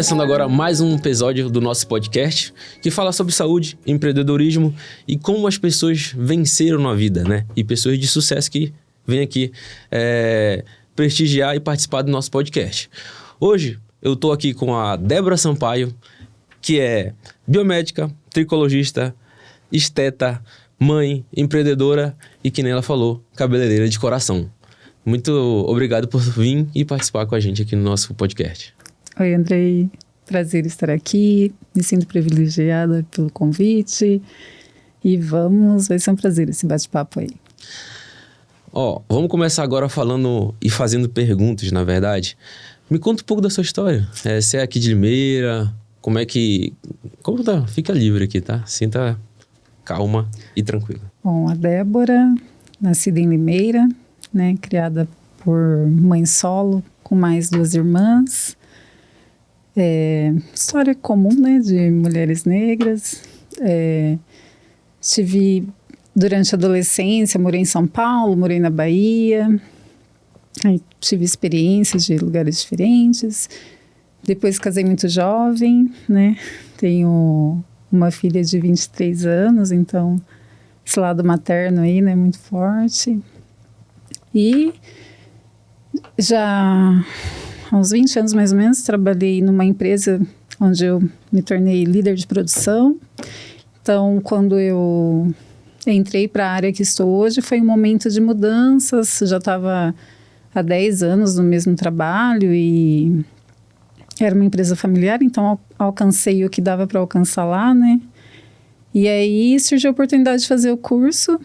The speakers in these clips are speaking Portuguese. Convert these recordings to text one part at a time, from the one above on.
começando agora mais um episódio do nosso podcast que fala sobre saúde, empreendedorismo e como as pessoas venceram na vida, né? E pessoas de sucesso que vêm aqui prestigiar e participar do nosso podcast. Hoje eu tô aqui com a Débora Sampaio, que é biomédica, tricologista, esteta, mãe, empreendedora e, que nem ela falou, cabeleireira de coração. Muito obrigado por vir e participar com a gente aqui no nosso podcast. Oi, Andrei. Prazer estar aqui. Me sinto privilegiada pelo convite. E vai ser um prazer esse bate-papo aí. Vamos começar agora falando e fazendo perguntas, na verdade. Me conta um pouco da sua história. Você é aqui de Limeira? Como tá? Fica livre aqui, tá? Sinta calma e tranquila. Bom, a Débora, nascida em Limeira, né? Criada por mãe solo, com mais 2 irmãs. História comum, né? De mulheres negras. Durante a adolescência, morei em São Paulo, morei na Bahia. Aí tive experiências de lugares diferentes. Depois casei muito jovem, né? Tenho uma filha de 23 anos, então esse lado materno aí, né? Muito forte. E já há uns 20 anos mais ou menos, trabalhei numa empresa onde eu me tornei líder de produção. Então, quando eu entrei para a área que estou hoje, foi um momento de mudanças. Já estava há 10 anos no mesmo trabalho e era uma empresa familiar, então alcancei o que dava para alcançar lá, né? E aí surgiu a oportunidade de fazer o curso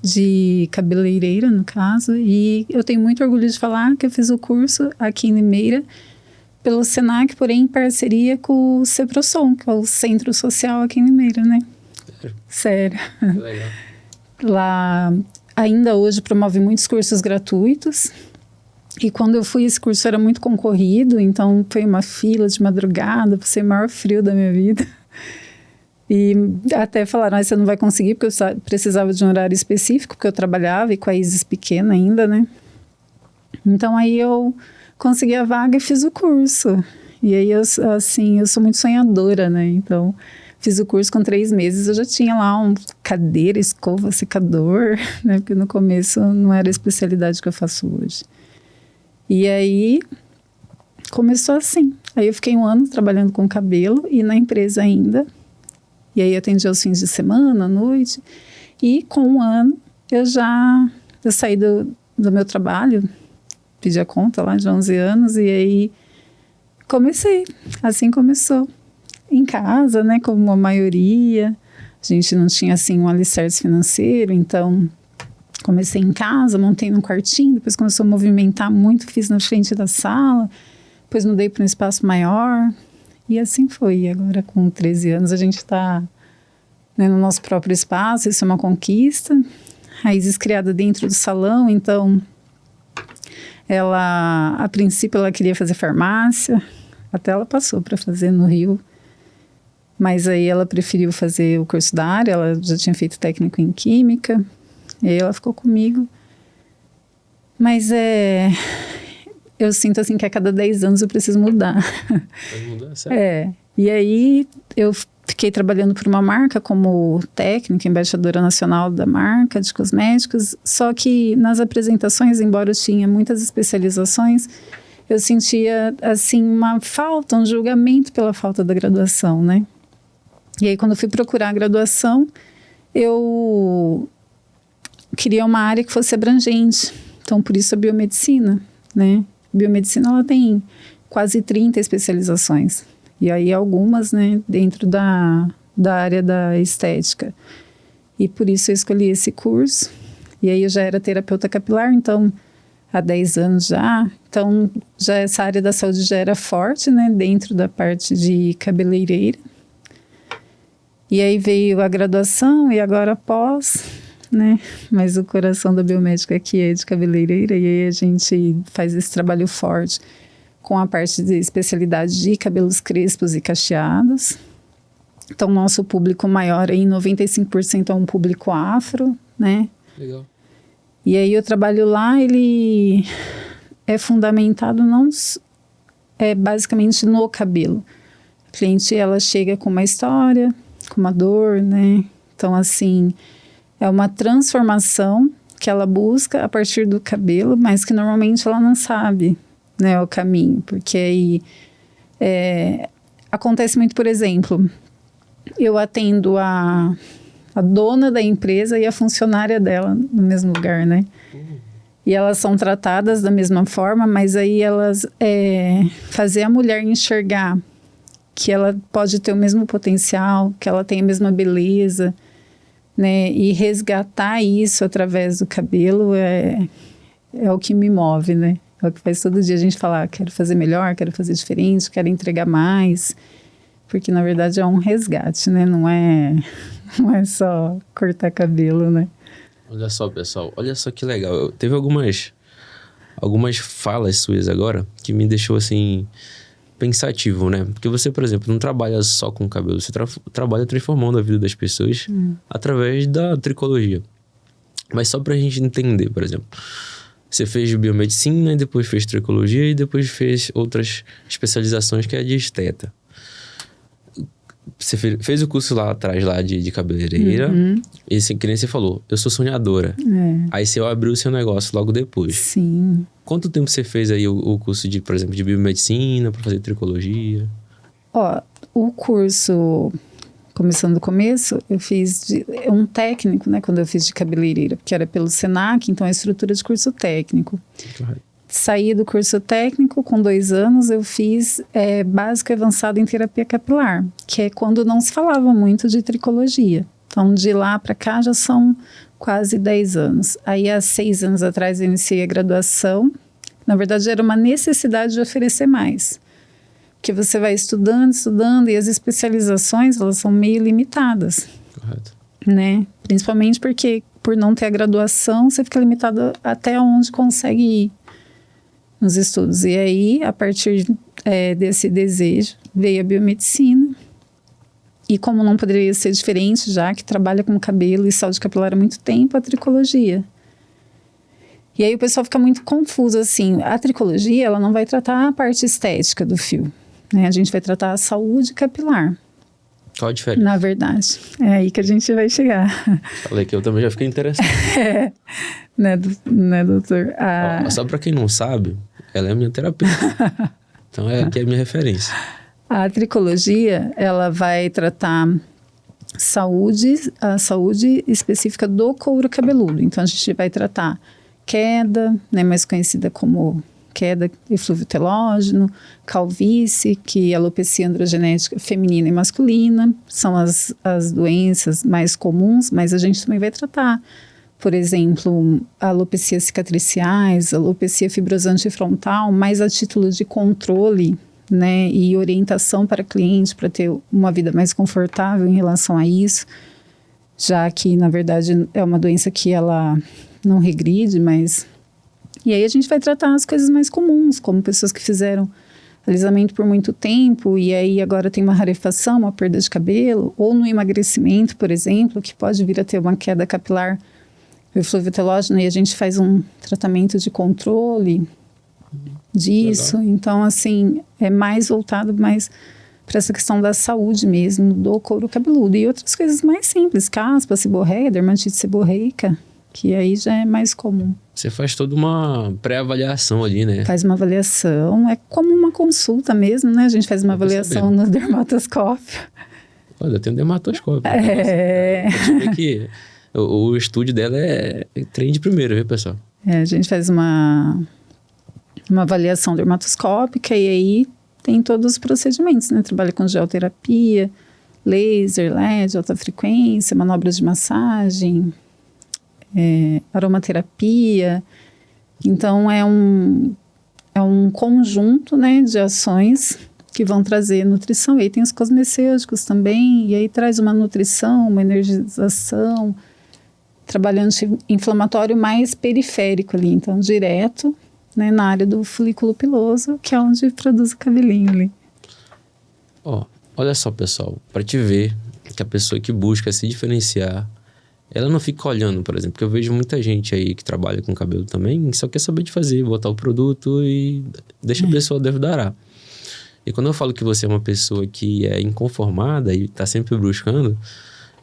de cabeleireira, no caso, e eu tenho muito orgulho de falar que eu fiz o curso aqui em Limeira pelo Senac, porém em parceria com o Ceprosom, que é o Centro Social aqui em Limeira, né? Sério. Que legal. Lá, ainda hoje, promove muitos cursos gratuitos. E quando eu fui, esse curso era muito concorrido, então foi uma fila de madrugada, foi o maior frio da minha vida. E até falaram, você não vai conseguir, porque eu precisava de um horário específico, porque eu trabalhava e com a Isis pequena ainda, né? Então aí eu consegui a vaga e fiz o curso. E aí eu sou muito sonhadora, né? Então fiz o curso com 3 meses, eu já tinha lá cadeira, escova, secador, né? Porque no começo não era a especialidade que eu faço hoje. E aí começou assim. Aí eu fiquei 1 ano trabalhando com cabelo e na empresa ainda. E aí atendi aos fins de semana, à noite. E com 1 ano eu saí do meu trabalho, pedi a conta lá de 11 anos e aí comecei. Assim começou. Em casa, né, como a maioria. A gente não tinha assim um alicerce financeiro, então comecei em casa, montei num quartinho, depois começou a movimentar muito, fiz na frente da sala, depois mudei para um espaço maior. E assim foi. E agora, com 13 anos, a gente está, né, no nosso próprio espaço. Isso é uma conquista. A Isis criada dentro do salão, então, a princípio, ela queria fazer farmácia. Até ela passou para fazer no Rio. Mas aí ela preferiu fazer o curso da área. Ela já tinha feito técnico em química. E aí ela ficou comigo. Mas eu sinto assim que a cada 10 anos eu preciso mudar. Vai mudar, sério? E aí eu fiquei trabalhando por uma marca como técnica, embaixadora nacional da marca de cosméticos, só que nas apresentações, embora eu tinha muitas especializações, eu sentia assim uma falta, um julgamento pela falta da graduação, né? E aí quando eu fui procurar a graduação, eu queria uma área que fosse abrangente, então por isso a biomedicina, né? Biomedicina, ela tem quase 30 especializações. E aí algumas, né, dentro da área da estética. E por isso eu escolhi esse curso. E aí eu já era terapeuta capilar, então há 10 anos já. Então já essa área da saúde já era forte, né, dentro da parte de cabeleireira. E aí veio a graduação e agora a pós, né? Mas o coração da biomédica aqui é de cabeleireira e aí a gente faz esse trabalho forte com a parte de especialidade de cabelos crespos e cacheados. Então, nosso público maior aí, 95% é um público afro, né? Legal. E aí o trabalho lá, ele é fundamentado não é basicamente no cabelo. A cliente, ela chega com uma história, com uma dor, né? Então, assim, é uma transformação que ela busca a partir do cabelo, mas que normalmente ela não sabe, né, o caminho. Porque aí acontece muito, por exemplo, eu atendo a dona da empresa e a funcionária dela no mesmo lugar, né? E elas são tratadas da mesma forma, mas aí elas fazer a mulher enxergar que ela pode ter o mesmo potencial, que ela tem a mesma beleza, né? E resgatar isso através do cabelo é o que me move, né? É o que faz todo dia a gente falar, quero fazer melhor, quero fazer diferente, quero entregar mais. Porque, na verdade, é um resgate, né? Não é só cortar cabelo, né? Olha só, pessoal. Olha só que legal. Teve algumas falas suas agora que me deixou, assim, pensativo, né? Porque você, por exemplo, não trabalha só com cabelo. Você trabalha transformando a vida das pessoas através da tricologia. Mas só pra gente entender, por exemplo. Você fez biomedicina, e depois fez tricologia e depois fez outras especializações que é de esteta. Você fez o curso lá atrás lá de cabeleireira e assim, que nem você falou, eu sou sonhadora. Aí você abriu o seu negócio logo depois. Sim. Quanto tempo você fez aí o curso de, por exemplo, de biomedicina para fazer tricologia? Ó, o curso, começando do começo, eu fiz um técnico, né, quando eu fiz de cabeleireira, porque era pelo Senac, então a estrutura de curso técnico. Correto. Saí do curso técnico, com 2 anos, eu fiz básico e avançado em terapia capilar, que é quando não se falava muito de tricologia. Então, de lá para cá já são quase 10 anos. Aí, há 6 anos atrás, eu iniciei a graduação. Na verdade, era uma necessidade de oferecer mais. Porque você vai estudando, e as especializações, elas são meio limitadas. Correto. Né? Principalmente porque, por não ter a graduação, você fica limitado até onde consegue ir nos estudos. E aí, a partir desse desejo, veio a biomedicina. E como não poderia ser diferente, já que trabalha com cabelo e saúde capilar há muito tempo, a tricologia. E aí o pessoal fica muito confuso, assim. A tricologia, ela não vai tratar a parte estética do fio, né? A gente vai tratar a saúde capilar. Qual a diferença? Na verdade. É aí que a gente vai chegar. Falei que eu também já fiquei interessado. Né, doutor? Só pra quem não sabe, ela é minha terapeuta. Então, aqui é a minha referência. A tricologia, ela vai tratar a saúde específica do couro cabeludo. Então, a gente vai tratar queda, né, mais conhecida como queda e eflúvio telógeno, calvície, que é alopecia androgenética feminina e masculina, são as doenças mais comuns, mas a gente também vai tratar, por exemplo, alopecia cicatriciais, alopecia fibrosante frontal, mais a título de controle, né, e orientação para clientes para ter uma vida mais confortável em relação a isso, já que, na verdade, é uma doença que ela não regride, mas... E aí a gente vai tratar as coisas mais comuns, como pessoas que fizeram alisamento por muito tempo e aí agora tem uma rarefação, uma perda de cabelo, ou no emagrecimento, por exemplo, que pode vir a ter uma queda capilar, o eflúvio telógeno, e a gente faz um tratamento de controle disso. Legal. Então, assim, é mais voltado mais para essa questão da saúde mesmo, do couro cabeludo. E outras coisas mais simples, caspa, seborreia, dermatite seborreica, que aí já é mais comum. Você faz toda uma pré-avaliação ali, né? Faz uma avaliação, é como uma consulta mesmo, né? A gente faz uma avaliação no dermatoscópio. Olha, eu tenho dermatoscópio. Pode ver que o estúdio dela é trem de primeira, viu, pessoal? A gente faz uma avaliação dermatoscópica e aí tem todos os procedimentos, né? Trabalha com geoterapia, laser, LED, alta frequência, manobras de massagem, aromaterapia. Então, é um conjunto, né, de ações que vão trazer nutrição. E aí tem os cosmecêuticos também, e aí traz uma nutrição, uma energização, trabalhando anti-inflamatório mais periférico ali, então direto, né, na área do folículo piloso, que é onde produz o cabelinho ali. Olha só, pessoal, para te ver que a pessoa que busca se diferenciar, ela não fica olhando, por exemplo, porque eu vejo muita gente aí que trabalha com cabelo também, só quer saber de fazer, botar o produto e deixa a pessoa devedará. E quando eu falo que você é uma pessoa que é inconformada e tá sempre buscando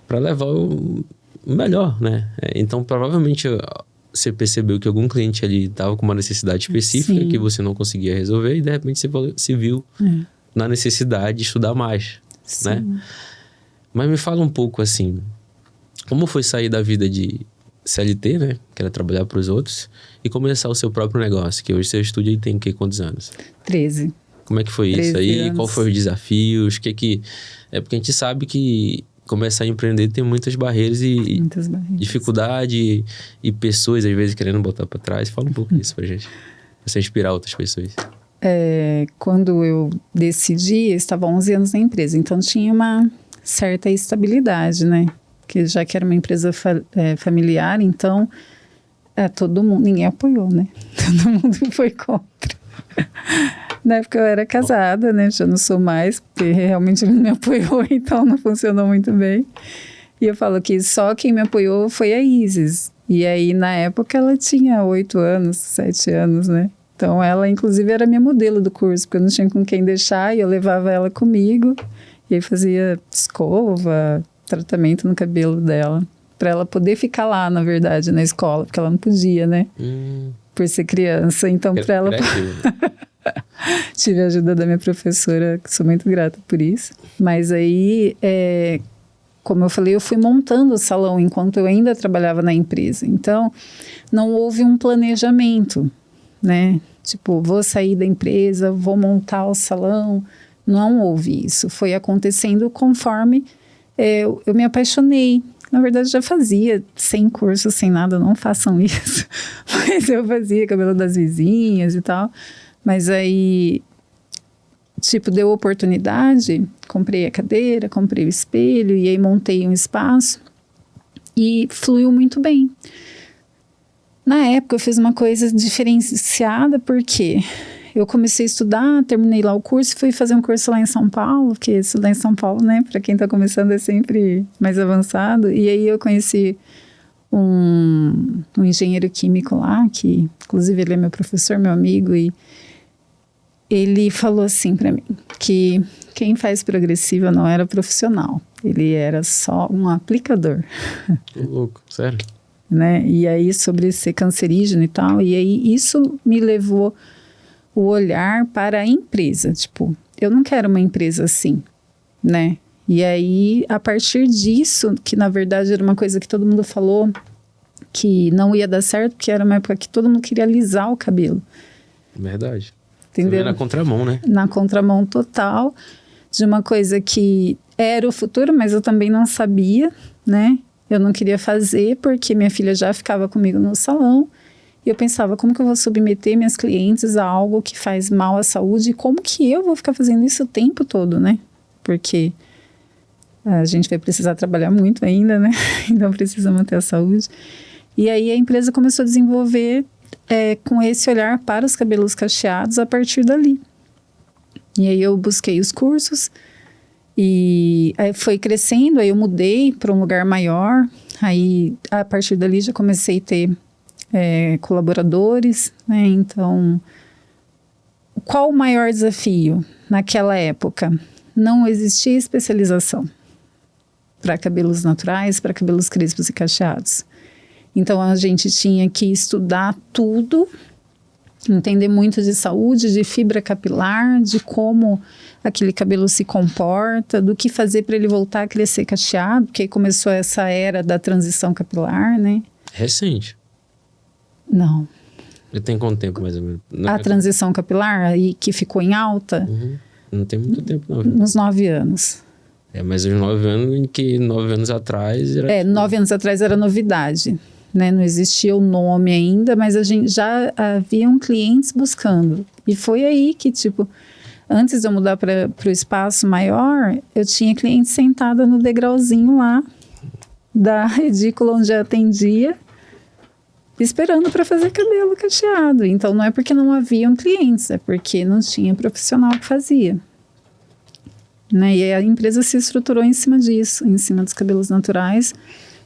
para levar o melhor, né? Então, provavelmente você percebeu que algum cliente ali tava com uma necessidade específica que você não conseguia resolver e de repente você se viu na necessidade de estudar mais, né? Mas me fala um pouco assim, como foi sair da vida de CLT, né? Que era trabalhar para os outros, e começar o seu próprio negócio, que hoje seu estúdio aí tem quantos anos? 13. Como é que foi isso aí? Anos. Qual foram os desafios? É porque a gente sabe que começar a empreender tem muitas barreiras e dificuldade e pessoas às vezes querendo botar para trás. Fala um pouco disso pra gente, pra você inspirar outras pessoas. Quando eu decidi, eu estava 11 anos na empresa, então tinha uma certa estabilidade, né? Que já que era uma empresa familiar, então todo mundo, ninguém apoiou, né? Todo mundo foi contra. Na época eu era casada, né? Já não sou mais, porque realmente ele não me apoiou, então não funcionou muito bem. E eu falo que só quem me apoiou foi a Isis. E aí, na época, ela tinha 8 anos, 7 anos, né? Então, ela, inclusive, era minha modelo do curso, porque eu não tinha com quem deixar, e eu levava ela comigo. E aí fazia escova, tratamento no cabelo dela, para ela poder ficar lá, na verdade, na escola, porque ela não podia, né? Por ser criança. Então, para ela... Tive a ajuda da minha professora, que sou muito grata por isso. Mas aí, como eu falei, eu fui montando o salão enquanto eu ainda trabalhava na empresa. Então, não houve um planejamento, né? Tipo, vou sair da empresa, vou montar o salão. Não houve isso. Foi acontecendo conforme eu me apaixonei. Na verdade, já fazia, sem curso, sem nada, não façam isso. Mas eu fazia cabelo das vizinhas e tal. Mas aí, tipo, deu oportunidade, comprei a cadeira, comprei o espelho, e aí montei um espaço e fluiu muito bem. Na época, eu fiz uma coisa diferenciada, porque eu comecei a estudar, terminei lá o curso, fui fazer um curso lá em São Paulo, porque estudar em São Paulo, né, para quem está começando é sempre mais avançado. E aí eu conheci um engenheiro químico lá, que inclusive ele é meu professor, meu amigo, e ele falou assim para mim, que quem faz progressiva não era profissional, ele era só um aplicador. Que louco, sério? Né? E aí sobre ser cancerígeno e tal, e aí isso me levou o olhar para a empresa, tipo, eu não quero uma empresa assim, né? E aí, a partir disso, que na verdade era uma coisa que todo mundo falou que não ia dar certo, porque era uma época que todo mundo queria alisar o cabelo. Verdade. Entendeu? Você na contramão, né? Na contramão total, de uma coisa que era o futuro, mas eu também não sabia, né? Eu não queria fazer, porque minha filha já ficava comigo no salão, e eu pensava, como que eu vou submeter minhas clientes a algo que faz mal à saúde, e como que eu vou ficar fazendo isso o tempo todo, né? Porque a gente vai precisar trabalhar muito ainda, né? Então precisa manter a saúde. E aí a empresa começou a desenvolver com esse olhar para os cabelos cacheados a partir dali. E aí eu busquei os cursos, e aí foi crescendo, aí eu mudei para um lugar maior, aí a partir dali já comecei a ter colaboradores, né? Então, qual o maior desafio naquela época? Não existia especialização para cabelos naturais, para cabelos crespos e cacheados. Então, a gente tinha que estudar tudo, entender muito de saúde, de fibra capilar, de como aquele cabelo se comporta, do que fazer para ele voltar a crescer cacheado, porque aí começou essa era da transição capilar, né? Recente. Não. Já tem quanto tempo, mais ou menos? A transição capilar, aí que ficou em alta? Não tem muito tempo, não. Nos 9 anos. Mas os 9 anos, em que 9 anos atrás... 9 anos atrás era novidade, né? Não existia o nome ainda, mas a gente já haviam clientes buscando. E foi aí que, tipo, antes de eu mudar para o espaço maior, eu tinha cliente sentada no degrauzinho lá da edícula onde eu atendia, esperando para fazer cabelo cacheado. Então, não é porque não haviam clientes, é porque não tinha profissional que fazia. Né? E a empresa se estruturou em cima disso, em cima dos cabelos naturais,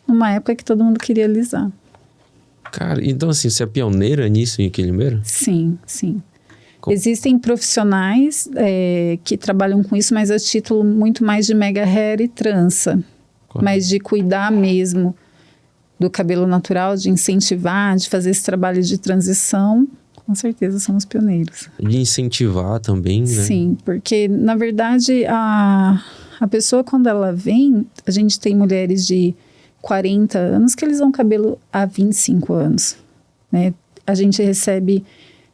numa época que todo mundo queria alisar. Cara, então assim, você é pioneira nisso em Quilimbeira? Sim, sim. Existem profissionais que trabalham com isso, mas a título muito mais de mega hair e trança. Mas de cuidar mesmo do cabelo natural, de incentivar, de fazer esse trabalho de transição, com certeza são os pioneiros. De incentivar também, né? Sim, porque na verdade a pessoa quando ela vem, a gente tem mulheres de 40 anos que eles dão cabelo há 25 anos, né? A gente recebe,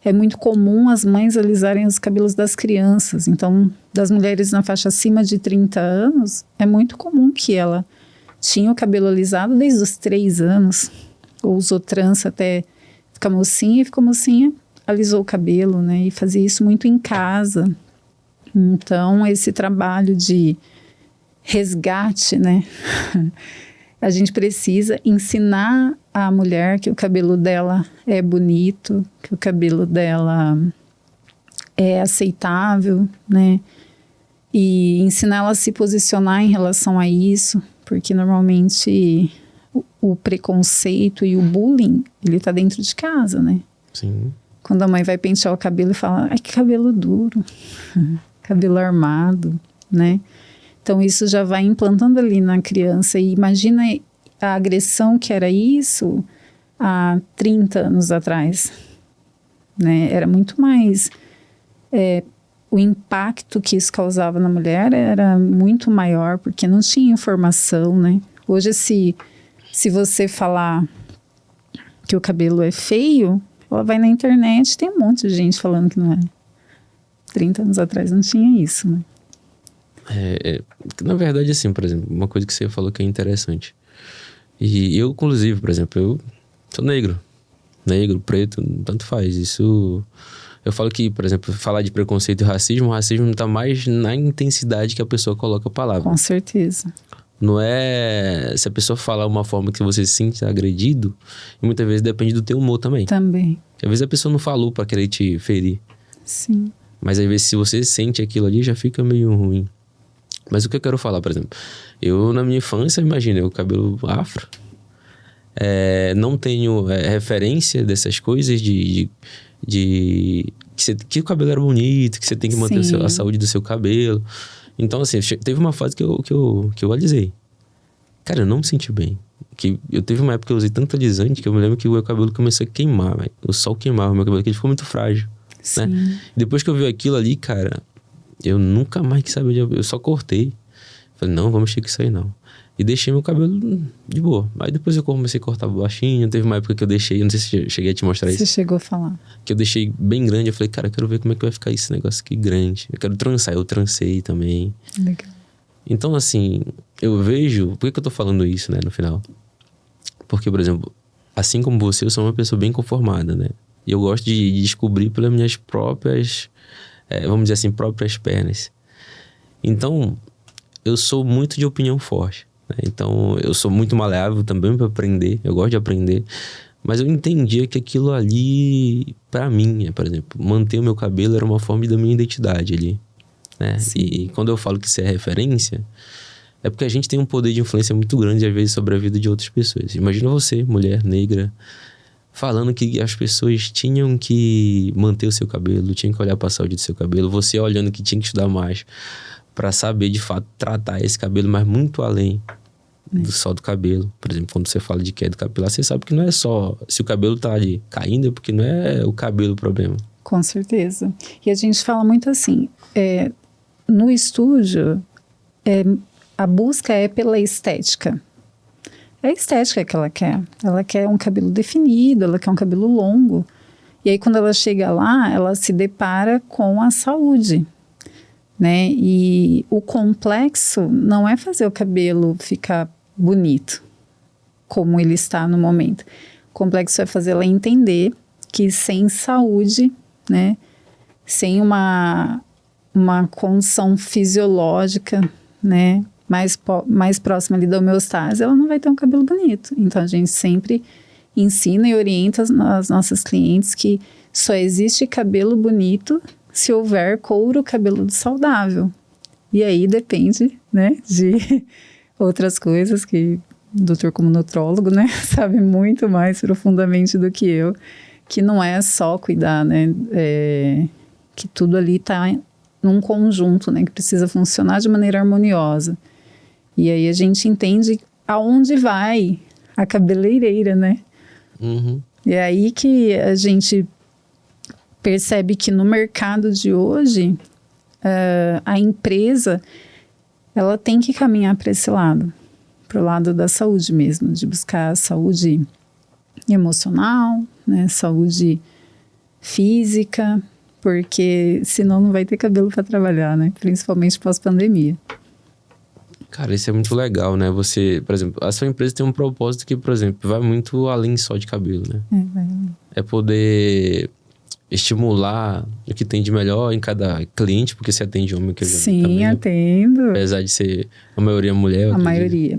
é muito comum as mães alisarem os cabelos das crianças, então das mulheres na faixa acima de 30 anos, é muito comum que ela tinha o cabelo alisado desde os 3 anos, ou usou trança até ficar mocinha, e ficou mocinha, alisou o cabelo, né? E fazia isso muito em casa. Então, esse trabalho de resgate, né? A gente precisa ensinar a mulher que o cabelo dela é bonito, que o cabelo dela é aceitável, né? E ensinar ela a se posicionar em relação a isso, porque normalmente o preconceito e o bullying, ele tá dentro de casa, né? Sim. Quando a mãe vai pentear o cabelo e fala, ai, que cabelo duro, cabelo armado, né? Então isso já vai implantando ali na criança. E imagina a agressão que era isso há 30 anos atrás, né? Era muito mais... o impacto que isso causava na mulher era muito maior, porque não tinha informação, né? Hoje, se você falar que o cabelo é feio, ela vai na internet, tem um monte de gente falando que não é. 30 anos atrás não tinha isso, né? Na verdade, assim, por exemplo, uma coisa que você falou que é interessante. E eu, inclusive, por exemplo, eu sou negro, preto, tanto faz. Isso... Eu falo que, por exemplo, falar de preconceito e racismo, o racismo está mais na intensidade que a pessoa coloca a palavra. Com certeza. Não é... Se a pessoa falar uma forma que você se sente agredido, e muitas vezes depende do teu humor também. Também. Às vezes a pessoa não falou para querer te ferir. Sim. Mas às vezes se você sente aquilo ali, já fica meio ruim. Mas o que eu quero falar, por exemplo, eu na minha infância, imagina, eu cabelo afro, não tenho referência dessas coisas que o cabelo era bonito, que você tem que manter a saúde do seu cabelo. Então, assim, teve uma fase que eu alisei. Cara, eu não me senti bem. Eu teve uma época que eu usei tanto alisante que eu me lembro que o meu cabelo começou a queimar, véio. O sol queimava o meu cabelo, que ele ficou muito frágil. Sim. Né? Depois que eu vi aquilo ali, cara, eu nunca mais quis saber. Eu só cortei. Falei, não, vamos mexer com isso aí não. E deixei meu cabelo de boa. Aí depois eu comecei a cortar baixinho. Teve uma época que eu deixei, não sei se eu cheguei a te mostrar isso. Você chegou a falar. Que eu deixei bem grande. Eu falei, cara, eu quero ver como é que vai ficar esse negócio aqui grande. Eu quero trançar. Eu trancei também. Legal. Então, assim, eu vejo... Por que eu tô falando isso, né, no final? Porque, por exemplo, assim como você, eu sou uma pessoa bem conformada, né? E eu gosto de descobrir pelas minhas próprias... vamos dizer assim, próprias pernas. Então, eu sou muito de opinião forte. Então, eu sou muito maleável também para aprender. Eu gosto de aprender. Mas eu entendia que aquilo ali, para mim, por exemplo, manter o meu cabelo era uma forma da minha identidade ali. Né? E quando eu falo que isso é referência, é porque a gente tem um poder de influência muito grande, às vezes, sobre a vida de outras pessoas. Imagina você, mulher negra, falando que as pessoas tinham que manter o seu cabelo, tinham que olhar para a saúde do seu cabelo. Você olhando que tinha que estudar mais para saber, de fato, tratar esse cabelo, mas muito além só do cabelo. Por exemplo, quando você fala de queda capilar, você sabe que não é só... Se o cabelo tá ali caindo, é porque não é o cabelo o problema. Com certeza. E a gente fala muito assim, no estúdio, a busca é pela estética. É a estética que ela quer. Ela quer um cabelo definido, ela quer um cabelo longo. E aí, quando ela chega lá, ela se depara com a saúde. Né? E o complexo não é fazer o cabelo ficar bonito, como ele está no momento. O complexo é fazer ela entender que sem saúde, né, sem uma condição fisiológica, né, mais próxima ali da homeostase, ela não vai ter um cabelo bonito. Então, a gente sempre ensina e orienta as nossas clientes que só existe cabelo bonito se houver couro cabeludo saudável. E aí depende, né, de outras coisas que o doutor, como nutrólogo, né, sabe muito mais profundamente do que eu, que não é só cuidar, né, que tudo ali está num conjunto, né? Que precisa funcionar de maneira harmoniosa. E aí a gente entende aonde vai a cabeleireira, né? Uhum. E é aí que a gente percebe que no mercado de hoje, a empresa, ela tem que caminhar para esse lado, para o lado da saúde mesmo, de buscar a saúde emocional, né? Saúde física, porque senão não vai ter cabelo para trabalhar, né? Principalmente pós-pandemia. Cara, isso é muito legal, né? Você, por exemplo, a sua empresa tem um propósito que, por exemplo, vai muito além só de cabelo, né? É poder estimular o que tem de melhor em cada cliente, porque você atende homem que eu já vi Sim, também, atendo. apesar de ser a maioria mulher. A maioria.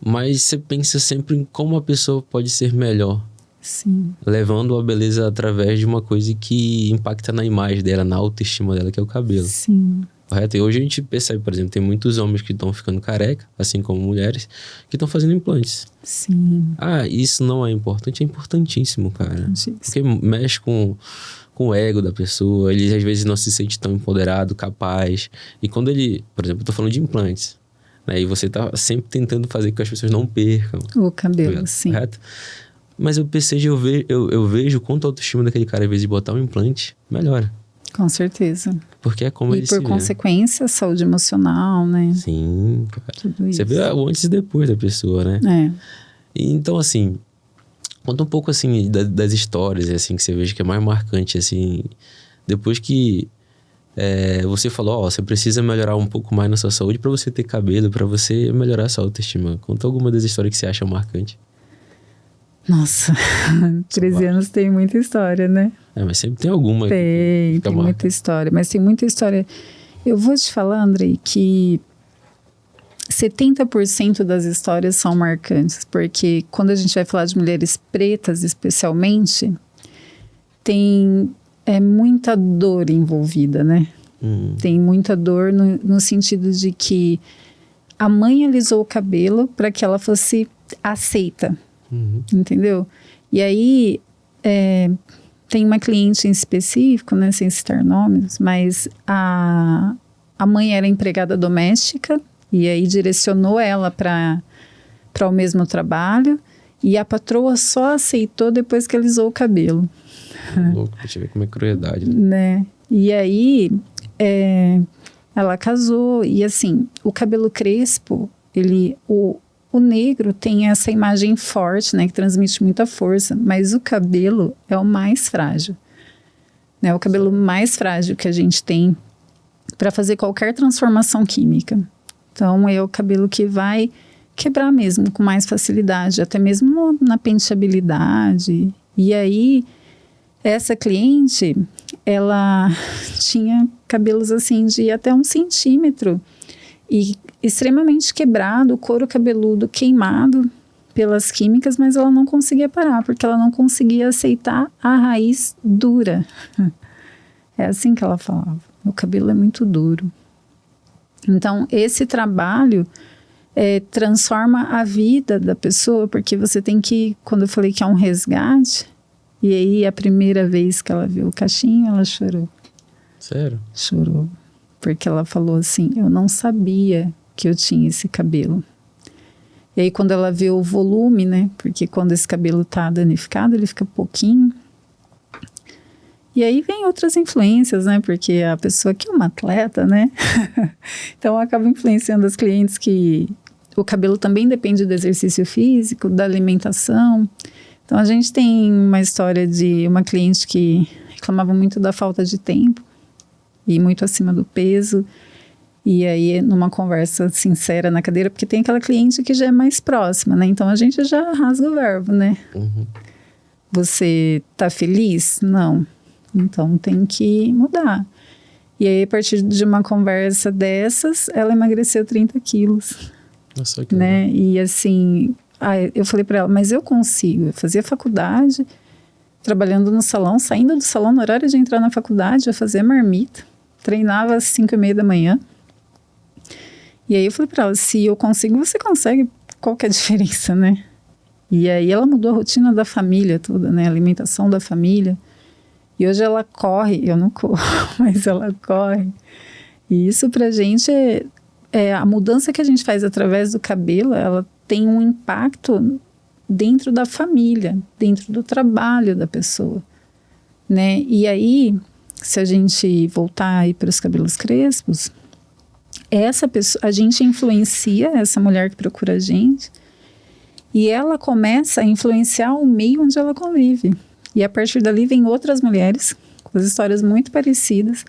Mas você pensa sempre em como a pessoa pode ser melhor. Sim. Levando a beleza através de uma coisa que impacta na imagem dela, na autoestima dela, que é o cabelo. Sim. Correto? E hoje a gente percebe, por exemplo, tem muitos homens que estão ficando careca, assim como mulheres, que estão fazendo implantes. Sim. Ah, isso não é importante? É importantíssimo, cara. Porque mexe com o ego da pessoa, ele às vezes não se sente tão empoderado, capaz. E quando ele, por exemplo, eu tô falando de implantes, né? E você tá sempre tentando fazer com que as pessoas não percam o cabelo, sim. Correto? Mas eu vejo quanto a autoestima daquele cara, às vezes, de botar um implante, melhora. Com certeza. Porque é como ele se vê. E por consequência, a saúde emocional, né? Sim, cara. Tudo isso. Você vê o antes e depois da pessoa, né? É. E, então, assim, conta um pouco, assim, das histórias, assim, que você veja que é mais marcante, assim, depois que você falou, ó, você precisa melhorar um pouco mais na sua saúde pra você ter cabelo, pra você melhorar a sua autoestima. Conta alguma das histórias que você acha marcante. Nossa, 13 anos tem muita história, né? Mas sempre tem alguma. Tem muita história. Mas tem muita história. Eu vou te falar, Andrei, que 70% das histórias são marcantes. Porque quando a gente vai falar de mulheres pretas, especialmente, tem muita dor envolvida, né? Tem muita dor no sentido de que a mãe alisou o cabelo para que ela fosse aceita. Entendeu? E aí, tem uma cliente em específico, né, sem citar nomes, mas a mãe era empregada doméstica e aí direcionou ela para o mesmo trabalho e a patroa só aceitou depois que alisou o cabelo. Louco, deixa eu ver como é crueldade. Né? E aí, ela casou e assim, o cabelo crespo, o negro tem essa imagem forte, né, que transmite muita força, mas o cabelo é o mais frágil, né, o cabelo mais frágil que a gente tem para fazer qualquer transformação química. Então, é o cabelo que vai quebrar mesmo com mais facilidade, até mesmo na penteabilidade. E aí, essa cliente, ela tinha cabelos assim de até 1 centímetro e extremamente quebrado, couro cabeludo queimado pelas químicas, mas ela não conseguia parar, porque ela não conseguia aceitar a raiz dura. É assim que ela falava, o cabelo é muito duro. Então, esse trabalho transforma a vida da pessoa, porque você tem que, quando eu falei que é um resgate, e aí a primeira vez que ela viu o cachinho, ela chorou. Sério? Chorou. Porque ela falou assim, eu não sabia que eu tinha esse cabelo. E aí quando ela vê o volume, né? Porque quando esse cabelo tá danificado, ele fica pouquinho. E aí vem outras influências, né? Porque a pessoa que é uma atleta, né? Então acaba influenciando as clientes que o cabelo também depende do exercício físico, da alimentação. Então a gente tem uma história de uma cliente que reclamava muito da falta de tempo e muito acima do peso. E aí, numa conversa sincera na cadeira, porque tem aquela cliente que já é mais próxima, né? Então, a gente já rasga o verbo, né? Você tá feliz? Não. Então, tem que mudar. E aí, a partir de uma conversa dessas, ela emagreceu 30 quilos. Nossa, que né? legal. E assim, eu falei para ela, mas eu consigo. Eu fazia faculdade, trabalhando no salão, saindo do salão no horário de entrar na faculdade, eu fazia marmita. Treinava às 5:30 da manhã. E aí eu falei para ela, se eu consigo, você consegue. Qual que é a diferença, né? E aí ela mudou a rotina da família toda, né? A alimentação da família. E hoje ela corre, eu não corro, mas ela corre. E isso pra gente a mudança que a gente faz através do cabelo, ela tem um impacto dentro da família, dentro do trabalho da pessoa, né? E aí, se a gente voltar aí para os cabelos crespos, essa pessoa, a gente influencia essa mulher que procura a gente e ela começa a influenciar o meio onde ela convive. E a partir dali vem outras mulheres com as histórias muito parecidas.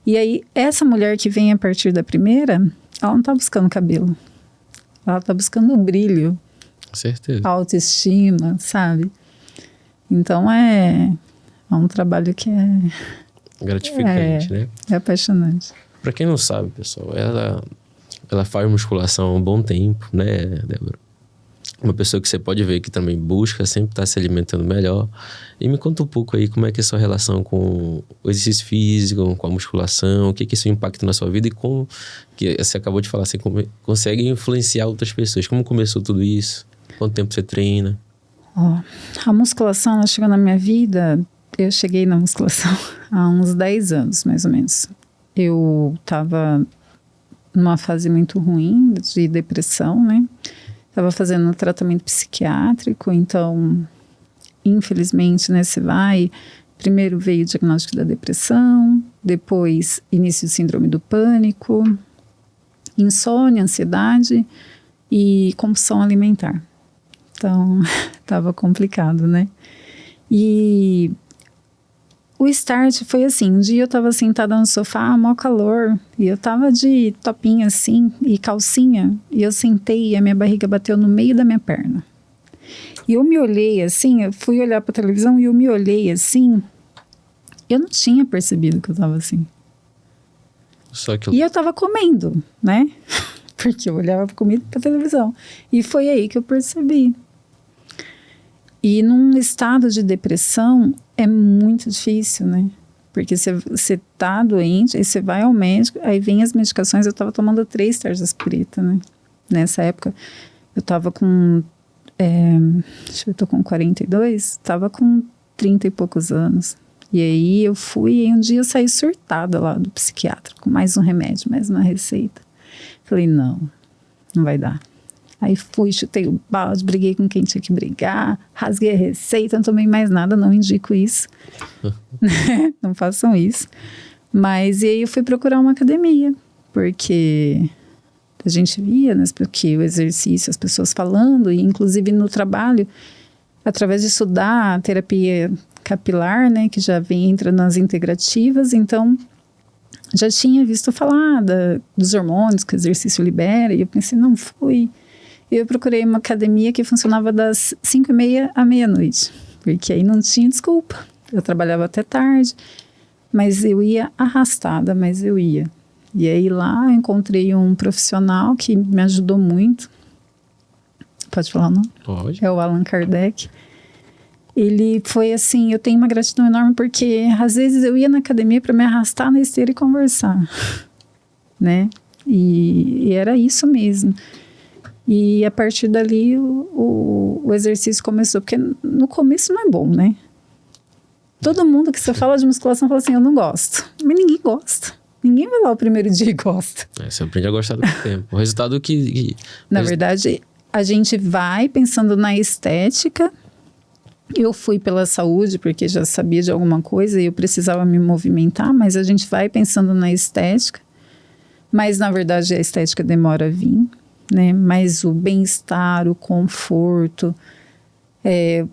E aí, essa mulher que vem a partir da primeira, ela não está buscando cabelo. Ela está buscando brilho. Com certeza. Autoestima, sabe? Então, é um trabalho que é... gratificante, né? É apaixonante. Pra quem não sabe, pessoal, ela faz musculação há um bom tempo, né, Débora? Uma pessoa que você pode ver que também busca sempre estar se alimentando melhor. E me conta um pouco aí como é que é a sua relação com o exercício físico, com a musculação, o que isso impacta na sua vida e como, que você acabou de falar, você consegue influenciar outras pessoas. Como começou tudo isso? Quanto tempo você treina? A musculação, ela chegou na minha vida, eu cheguei na musculação há uns 10 anos, mais ou menos. Eu estava numa fase muito ruim de depressão, né? Estava fazendo um tratamento psiquiátrico, então, infelizmente, né, você vai... Primeiro veio o diagnóstico da depressão, depois início de síndrome do pânico, insônia, ansiedade e compulsão alimentar. Então, estava complicado, né? E o start foi assim, um dia eu estava sentada no sofá, maior calor, e eu estava de topinha assim, e calcinha, e eu sentei e a minha barriga bateu no meio da minha perna. E eu me olhei assim, eu fui olhar para a televisão e eu me olhei assim, eu não tinha percebido que eu estava assim. E eu estava comendo, né? Porque eu olhava para comida e para televisão. E foi aí que eu percebi. E num estado de depressão é muito difícil, né? Porque você tá doente, aí você vai ao médico, aí vem as medicações. Eu tava tomando 3 tarjas preta, né? Nessa época, eu tava com... eu tô com 42, tava com 30 e poucos anos. E aí eu fui, e um dia eu saí surtada lá do psiquiatra, com mais um remédio, mais uma receita. Falei, não vai dar. Aí fui, chutei o balde, briguei com quem tinha que brigar, rasguei a receita, não tomei mais nada, não indico isso. Não façam isso. Mas e aí eu fui procurar uma academia, porque a gente via, né, porque o exercício, as pessoas falando, e inclusive no trabalho, através de estudar a terapia capilar, né, que já entra nas integrativas, então já tinha visto falar dos hormônios que o exercício libera, e eu pensei, não fui. Eu procurei uma academia que funcionava das 5h30 à meia-noite, porque aí não tinha desculpa. Eu trabalhava até tarde, mas eu ia arrastada, mas eu ia. E aí lá eu encontrei um profissional que me ajudou muito. Pode falar, não? Pode. É o Allan Kardec. Ele foi assim, eu tenho uma gratidão enorme porque às vezes eu ia na academia para me arrastar na esteira e conversar, né? E era isso mesmo. E a partir dali o exercício começou, porque no começo não é bom, né? Todo mundo que você fala de musculação fala assim, eu não gosto. Mas ninguém gosta. Ninguém vai lá o primeiro dia e gosta. Você aprende a gostar do tempo. O resultado Na verdade, a gente vai pensando na estética. Eu fui pela saúde, porque já sabia de alguma coisa e eu precisava me movimentar, mas a gente vai pensando na estética. Mas, na verdade, a estética demora a vir, né? Mas o bem-estar, o conforto...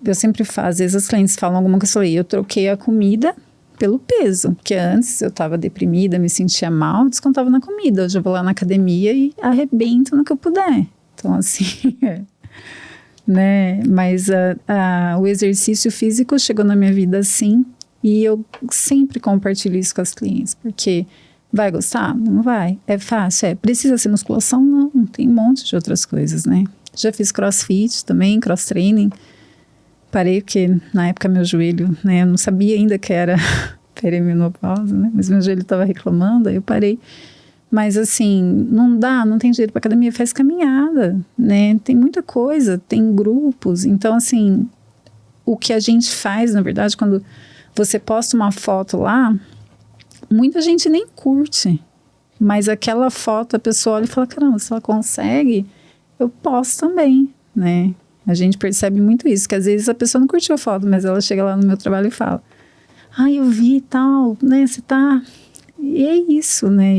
eu sempre falo, às vezes as clientes falam alguma coisa, eu falei, eu troquei a comida pelo peso, porque antes eu estava deprimida, me sentia mal, descontava na comida. Hoje eu vou lá na academia e arrebento no que eu puder. Então, assim... né? Mas o exercício físico chegou na minha vida assim, e eu sempre compartilho isso com as clientes, porque vai gostar? Não vai. É fácil? Precisa ser musculação? Não, tem um monte de outras coisas, né? Já fiz crossfit também, cross training. Parei porque na época meu joelho, né? Eu não sabia ainda que era perimenopausa, né? Mas meu joelho estava reclamando, aí eu parei. Mas assim, não tem jeito para academia, faz caminhada, né? Tem muita coisa, tem grupos. Então assim, o que a gente faz, na verdade, quando Você posta uma foto lá, muita gente nem curte, mas aquela foto a pessoa olha e fala, caramba, se ela consegue, eu posso também, né? A gente percebe muito isso, que às vezes a pessoa não curtiu a foto, mas ela chega lá no meu trabalho e fala, eu vi e tal, né, você tá... E é isso, né,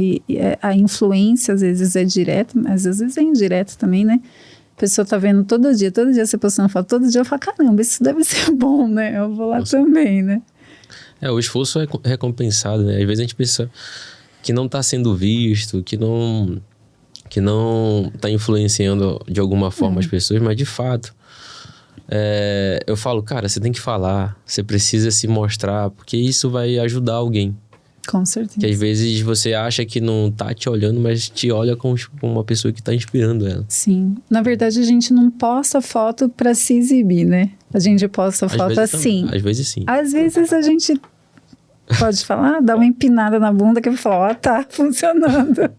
a influência às vezes é direta, mas às vezes é indireta também, né? A pessoa tá vendo todo dia você postando foto, todo dia eu falo, caramba, isso deve ser bom, né? Eu vou lá também, né? O esforço é recompensado, né? Às vezes a gente pensa que não tá sendo visto, que não tá influenciando de alguma forma as pessoas, mas de fato, eu falo, cara, você tem que falar, você precisa se mostrar, porque isso vai ajudar alguém. Com certeza. Que às vezes você acha que não tá te olhando, mas te olha como uma pessoa que tá inspirando ela. Sim. Na verdade, a gente não posta foto pra se exibir, né? A gente posta foto assim. Às vezes sim. Às vezes a gente pode falar, dá uma empinada na bunda que eu falo, tá funcionando.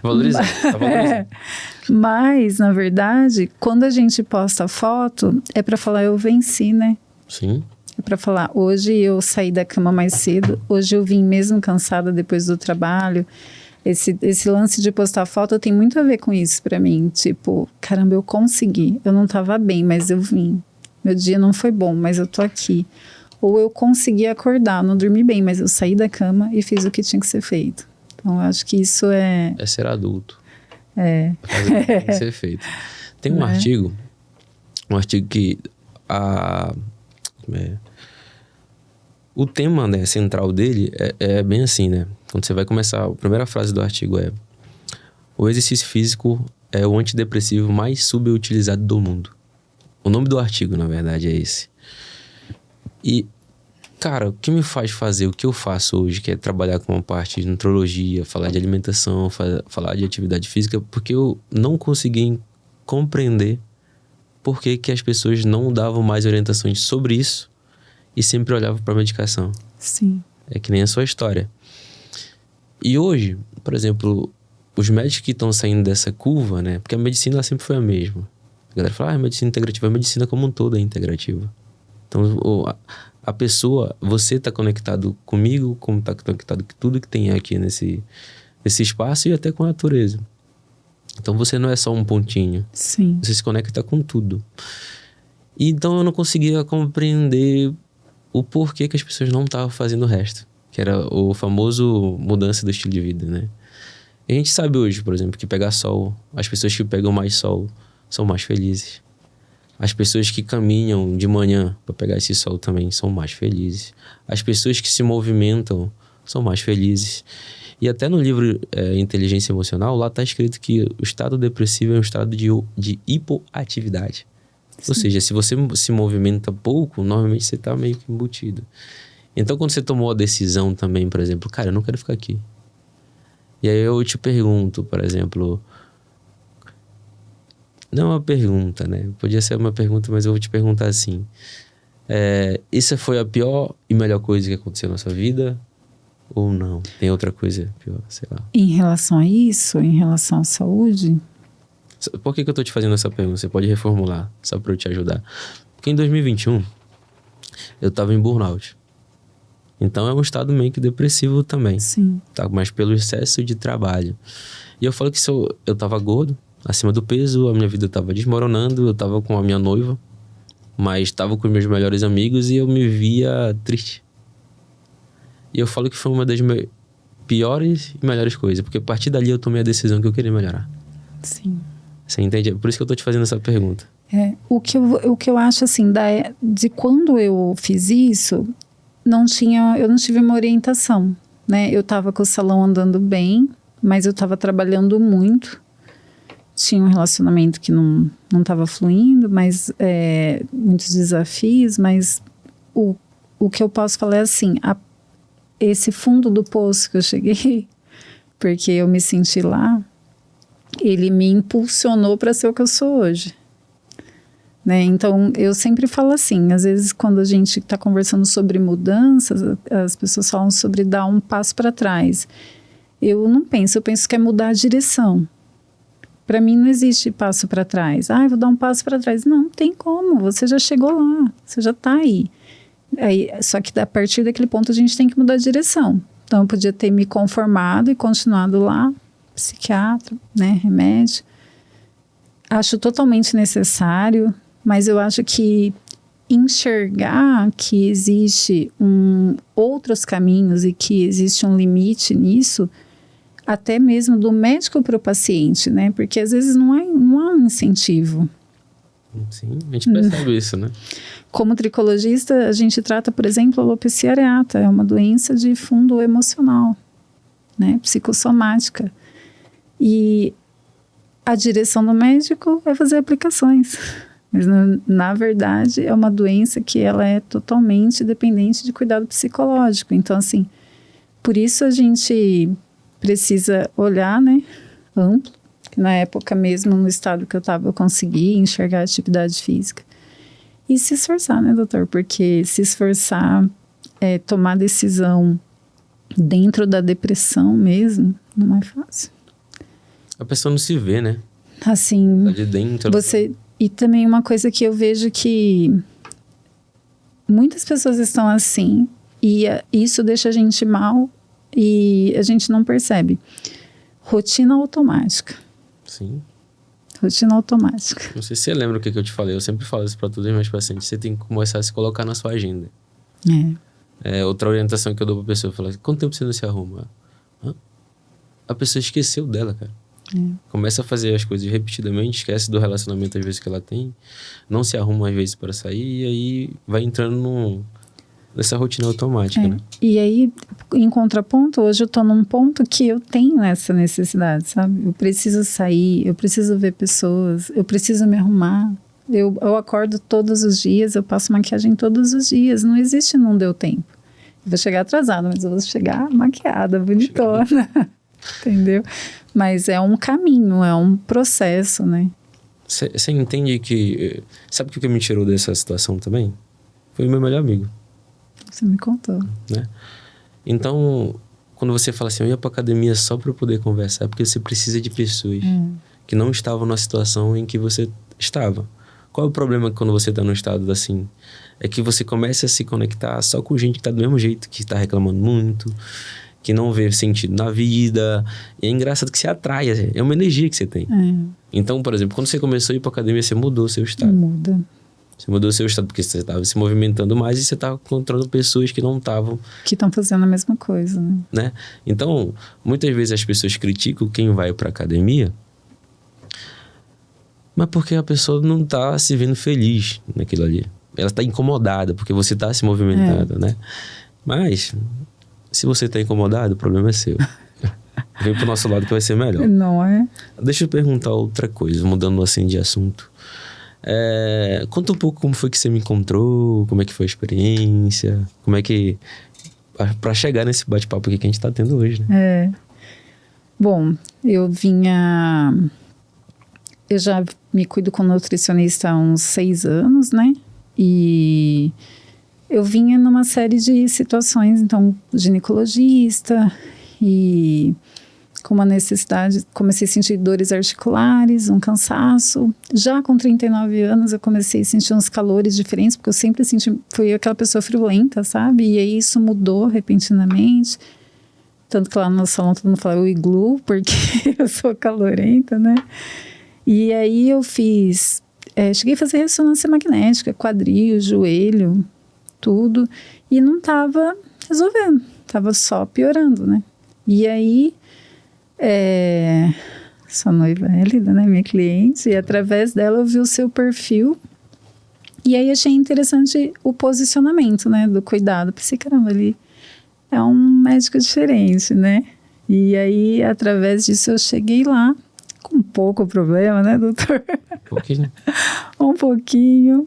Valorizar, tá valorizando. Mas, na verdade, quando a gente posta foto, é pra falar, eu venci, né? Sim. É para falar, hoje eu saí da cama mais cedo, hoje eu vim mesmo cansada depois do trabalho. Esse lance de postar foto tem muito a ver com isso para mim. Tipo, caramba, eu consegui. Eu não tava bem, mas eu vim. Meu dia não foi bom, mas eu tô aqui. Ou eu consegui acordar, não dormi bem, mas eu saí da cama e fiz o que tinha que ser feito. Então, eu acho que isso é... É ser adulto. Tem que ser feito. Tem um artigo que o tema, né, central dele é bem assim, né? Quando você vai começar, a primeira frase do artigo é: o exercício físico é o antidepressivo mais subutilizado do mundo. O nome do artigo, na verdade, é esse. E, cara, o que me faz fazer o que eu faço hoje, que é trabalhar com uma parte de nutrologia, falar de alimentação, falar de atividade física, porque eu não consegui compreender por que as pessoas não davam mais orientações sobre isso e sempre olhavam para a medicação. Sim. É que nem a sua história. E hoje, por exemplo, os médicos que estão saindo dessa curva, né? Porque a medicina ela sempre foi a mesma. A galera fala, a medicina integrativa, a medicina como um todo é integrativa. Então, a pessoa, você está conectado comigo, como está conectado com tudo que tem aqui nesse espaço e até com a natureza. Então, você não é só um pontinho. Sim. Você se conecta com tudo. E, então, eu não conseguia compreender o porquê que as pessoas não estavam fazendo o resto. Que era o famoso mudança do estilo de vida, né? E a gente sabe hoje, por exemplo, que pegar sol, as pessoas que pegam mais sol são mais felizes. As pessoas que caminham de manhã para pegar esse sol também são mais felizes. As pessoas que se movimentam são mais felizes. E até no livro Inteligência Emocional, lá está escrito que o estado depressivo é um estado de hipoatividade. Sim. Ou seja, se você se movimenta pouco, normalmente você está meio que embutido. Então, quando você tomou a decisão também, por exemplo, cara, eu não quero ficar aqui. E aí eu te pergunto, por exemplo... Não é uma pergunta, né? Podia ser uma pergunta, mas eu vou te perguntar assim. Isso foi a pior e melhor coisa que aconteceu na sua vida? Ou não? Tem outra coisa pior, sei lá. Em relação a isso, em relação à saúde... Por que eu tô te fazendo essa pergunta? Você pode reformular, só para eu te ajudar. Porque em 2021, eu tava em burnout. Então é um estado meio que depressivo também. Sim. Tá? Mas pelo excesso de trabalho. E eu falo que eu tava gordo, acima do peso, a minha vida tava desmoronando, eu tava com a minha noiva, mas tava com os meus melhores amigos e eu me via triste. E eu falo que foi uma das piores e melhores coisas, porque a partir dali eu tomei a decisão que eu queria melhorar. Sim. Você entende? Por isso que eu tô te fazendo essa pergunta. O que eu acho assim, de quando eu fiz isso, eu não tive uma orientação, né? Eu tava com o salão andando bem, mas eu tava trabalhando muito. Tinha um relacionamento que não tava fluindo, mas muitos desafios, mas o que eu posso falar é assim, esse fundo do poço que eu cheguei, porque eu me senti lá, ele me impulsionou para ser o que eu sou hoje. Né? Então, eu sempre falo assim, às vezes quando a gente está conversando sobre mudanças, as pessoas falam sobre dar um passo para trás. Eu não penso, eu penso que é mudar a direção. Para mim não existe passo para trás. Eu vou dar um passo para trás. Não tem como, você já chegou lá, você já está aí. Aí, só que a partir daquele ponto a gente tem que mudar de direção. Então, eu podia ter me conformado e continuado lá, psiquiatra, né, remédio. Acho totalmente necessário, mas eu acho que enxergar que existe outros caminhos e que existe um limite nisso, até mesmo do médico para o paciente, né? Porque às vezes não há um incentivo. Sim, a gente percebe isso, né? Como tricologista, a gente trata, por exemplo, a alopecia areata. É uma doença de fundo emocional, né? Psicossomática. E a direção do médico é fazer aplicações. Mas, na verdade, é uma doença que ela é totalmente dependente de cuidado psicológico. Então, assim, por isso a gente precisa olhar, né, amplo. Na época mesmo, no estado que eu estava, eu consegui enxergar a atividade física. E se esforçar, né, doutor? Porque se esforçar, tomar decisão dentro da depressão mesmo, não é fácil. A pessoa não se vê, né? Assim, Tá de dentro. E também uma coisa que eu vejo que muitas pessoas estão assim, e isso deixa a gente mal e a gente não percebe. Rotina automática. Sim. Rotina automática. Não sei se você lembra o que eu te falei. Eu sempre falo isso para todos os meus pacientes. Você tem que começar a se colocar na sua agenda. Outra orientação que eu dou pra pessoa. Eu falo, quanto tempo você não se arruma? A pessoa esqueceu dela, cara. Começa a fazer as coisas repetidamente, esquece do relacionamento às vezes que ela tem, não se arruma às vezes para sair, e aí vai entrando nessa rotina automática, né? E aí, em contraponto, hoje eu tô num ponto que eu tenho essa necessidade, sabe? Eu preciso sair, eu preciso ver pessoas, eu preciso me arrumar. Eu acordo todos os dias, eu passo maquiagem todos os dias, não existe não deu tempo. Eu vou chegar atrasada, mas eu vou chegar maquiada, bonitona. Entendeu? Mas é um caminho, é um processo, né? Você entende que... Sabe o que me tirou dessa situação também? Foi o meu melhor amigo. Você me contou. Né? Então, quando você fala assim, eu ia pra academia só pra eu poder conversar, é porque você precisa de pessoas que não estavam na situação em que você estava. Qual é o problema quando você tá num estado assim? É que você começa a se conectar só com gente que tá do mesmo jeito, que tá reclamando muito, que não vê sentido na vida. E é engraçado que você atrai, é uma energia que você tem. Então, por exemplo, quando você começou a ir pra academia, você mudou o seu estado. Muda. Você mudou o seu estado porque você estava se movimentando mais e você estava encontrando pessoas que não estavam... Que estão fazendo a mesma coisa, né? Então, muitas vezes as pessoas criticam quem vai pra academia, mas porque a pessoa não tá se vendo feliz naquilo ali. Ela tá incomodada porque você tá se movimentando, né? Mas... se você tá incomodado, o problema é seu. Vem pro nosso lado que vai ser melhor. Não é? Deixa eu perguntar outra coisa, mudando assim de assunto. Conta um pouco como foi que você me encontrou, como é que foi a experiência, como é que... pra chegar nesse bate-papo aqui que a gente tá tendo hoje, né? Bom, eu já me cuido com nutricionista há uns 6 anos, né? E... eu vinha numa série de situações, então, ginecologista e com uma necessidade, comecei a sentir dores articulares, um cansaço. Já com 39 anos eu comecei a sentir uns calores diferentes, porque eu sempre fui aquela pessoa friolenta, sabe? E aí isso mudou repentinamente. Tanto que lá no salão todo mundo fala o iglu, porque eu sou calorenta, né? E aí eu cheguei a fazer ressonância magnética, quadril, joelho, tudo, e não estava resolvendo, estava só piorando, né? E aí, sua noiva Hélida, né, minha cliente, e através dela eu vi o seu perfil, e aí achei interessante o posicionamento, né, do cuidado. Pensei, caramba, ele é um médico diferente, né? E aí, através disso, eu cheguei lá, com pouco problema, né, doutor? Um pouquinho.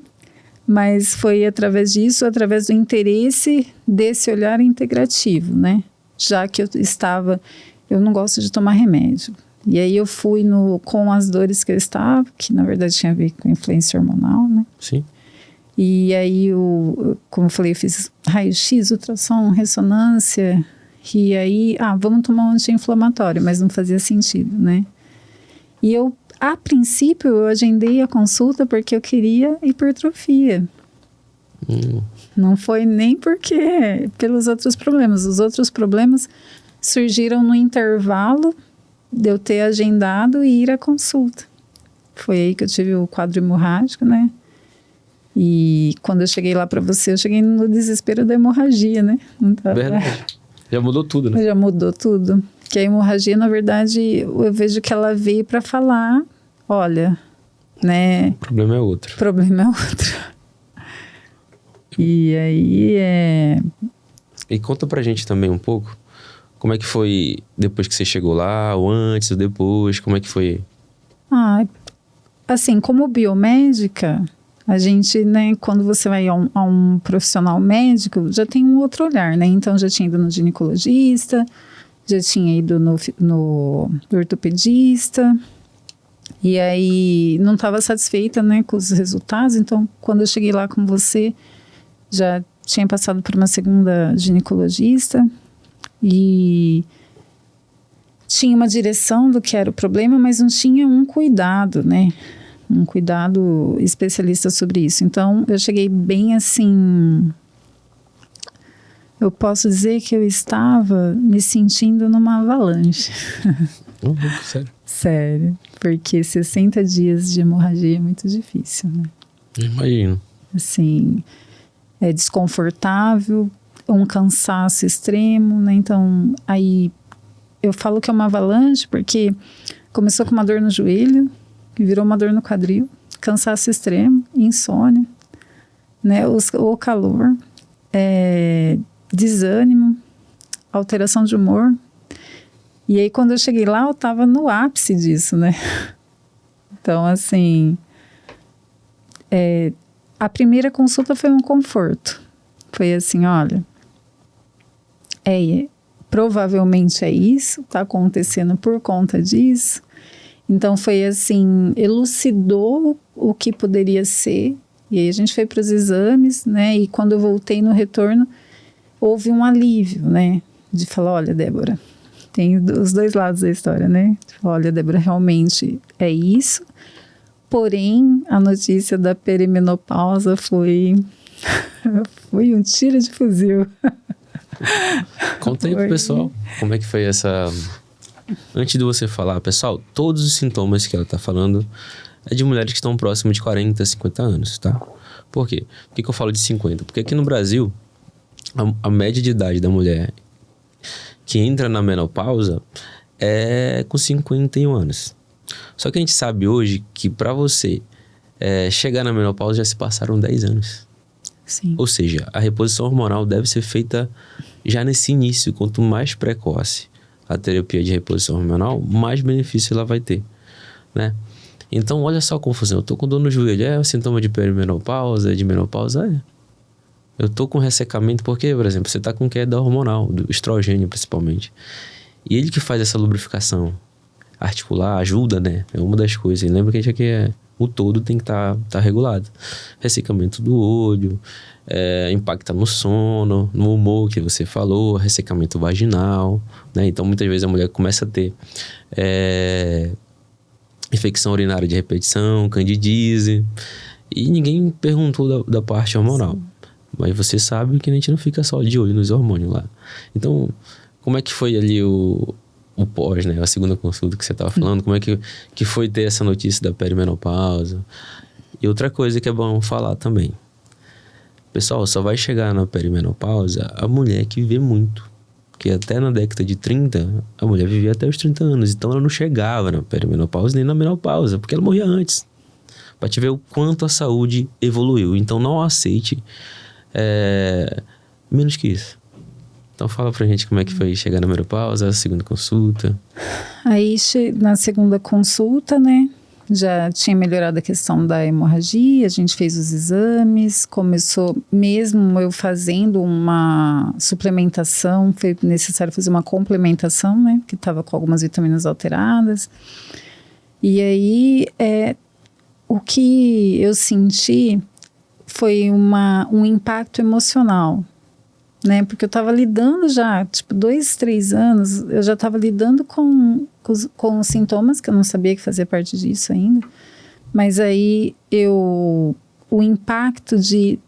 Mas foi através disso, através do interesse desse olhar integrativo, né? Já que eu não gosto de tomar remédio. E aí eu fui com as dores que eu estava, que na verdade tinha a ver com influência hormonal, né? Sim. E aí, como eu falei, eu fiz raio-x, ultrassom, ressonância. E aí, vamos tomar um anti-inflamatório, mas não fazia sentido, né? E a princípio, eu agendei a consulta porque eu queria hipertrofia. Não foi nem pelos outros problemas. Os outros problemas surgiram no intervalo de eu ter agendado e ir à consulta. Foi aí que eu tive o quadro hemorrágico, né? E quando eu cheguei lá para você, eu cheguei no desespero da hemorragia, né? Então, Verdade. Já mudou tudo, né? Já mudou tudo. Que a hemorragia, na verdade, eu vejo que ela veio para falar, olha, né? O problema é outro. O problema é outro. E aí E conta pra gente também um pouco, como é que foi depois que você chegou lá, ou antes, ou depois, como é que foi? Assim, como biomédica, a gente, né, quando você vai a um profissional médico, já tem um outro olhar, né? Então, já tinha ido no ginecologista, já tinha ido no ortopedista, e aí não estava satisfeita, né, com os resultados. Então, quando eu cheguei lá com você, já tinha passado por uma segunda ginecologista e tinha uma direção do que era o problema, mas não tinha um cuidado, né? Um cuidado especialista sobre isso. Então, eu cheguei bem assim... Eu posso dizer que eu estava me sentindo numa avalanche. Sério? Sério. Porque 60 dias de hemorragia é muito difícil, né? Imagino. Assim, é desconfortável, um cansaço extremo, né? Então, aí eu falo que é uma avalanche porque começou com uma dor no joelho, que virou uma dor no quadril, cansaço extremo, insônia, né? O calor, desânimo, alteração de humor. E aí, quando eu cheguei lá, eu estava no ápice disso, né? Então, assim, a primeira consulta foi um conforto. Foi assim, olha, provavelmente é isso, está acontecendo por conta disso. Então, foi assim, elucidou o que poderia ser. E aí, a gente foi para os exames, né? E quando eu voltei no retorno, houve um alívio, né? De falar, olha, Débora, tem os dois lados da história, né? Olha, Débora, realmente é isso. Porém, a notícia da perimenopausa foi um tiro de fuzil. Conta aí pro pessoal como é que foi essa... Antes de você falar, pessoal, todos os sintomas que ela tá falando é de mulheres que estão próximas de 40, 50 anos, tá? Por quê? Por que eu falo de 50? Porque aqui no Brasil, a média de idade da mulher que entra na menopausa é com 51 anos. Só que a gente sabe hoje que para você chegar na menopausa já se passaram 10 anos. Sim. Ou seja, a reposição hormonal deve ser feita já nesse início. Quanto mais precoce a terapia de reposição hormonal, mais benefício ela vai ter, né? Então, olha só a confusão. Eu tô com dor no joelho. É um sintoma de perimenopausa, de menopausa? Eu tô com ressecamento porque, por exemplo, você tá com queda hormonal, do estrogênio principalmente. E ele que faz essa lubrificação articular, ajuda, né? É uma das coisas. E lembra que a gente aqui o todo tem que tá regulado. Ressecamento do olho, impacta no sono, no humor que você falou, ressecamento vaginal, né? Então, muitas vezes a mulher começa a ter infecção urinária de repetição, candidíase, e ninguém perguntou da parte hormonal. Sim. Mas você sabe que a gente não fica só de olho nos hormônios lá. Então, como é que foi ali o pós, né? A segunda consulta que você estava falando, como é que foi ter essa notícia da perimenopausa? E outra coisa que é bom falar também. Pessoal, só vai chegar na perimenopausa a mulher que vê muito. Porque até na década de 30, a mulher vivia até os 30 anos. Então, ela não chegava na perimenopausa nem na menopausa, porque ela morria antes. Para te ver o quanto a saúde evoluiu. Então, não aceite menos que isso. Então, fala pra gente como é que foi chegar na menopausa, a segunda consulta. Aí, na segunda consulta, né, já tinha melhorado a questão da hemorragia, a gente fez os exames, começou, mesmo eu fazendo uma suplementação, foi necessário fazer uma complementação, né, que estava com algumas vitaminas alteradas. E aí, o que eu senti foi um impacto emocional, né? Porque eu estava lidando já, 2, 3 anos, eu já estava lidando com os sintomas, que eu não sabia que fazia parte disso ainda. Mas aí, o impacto de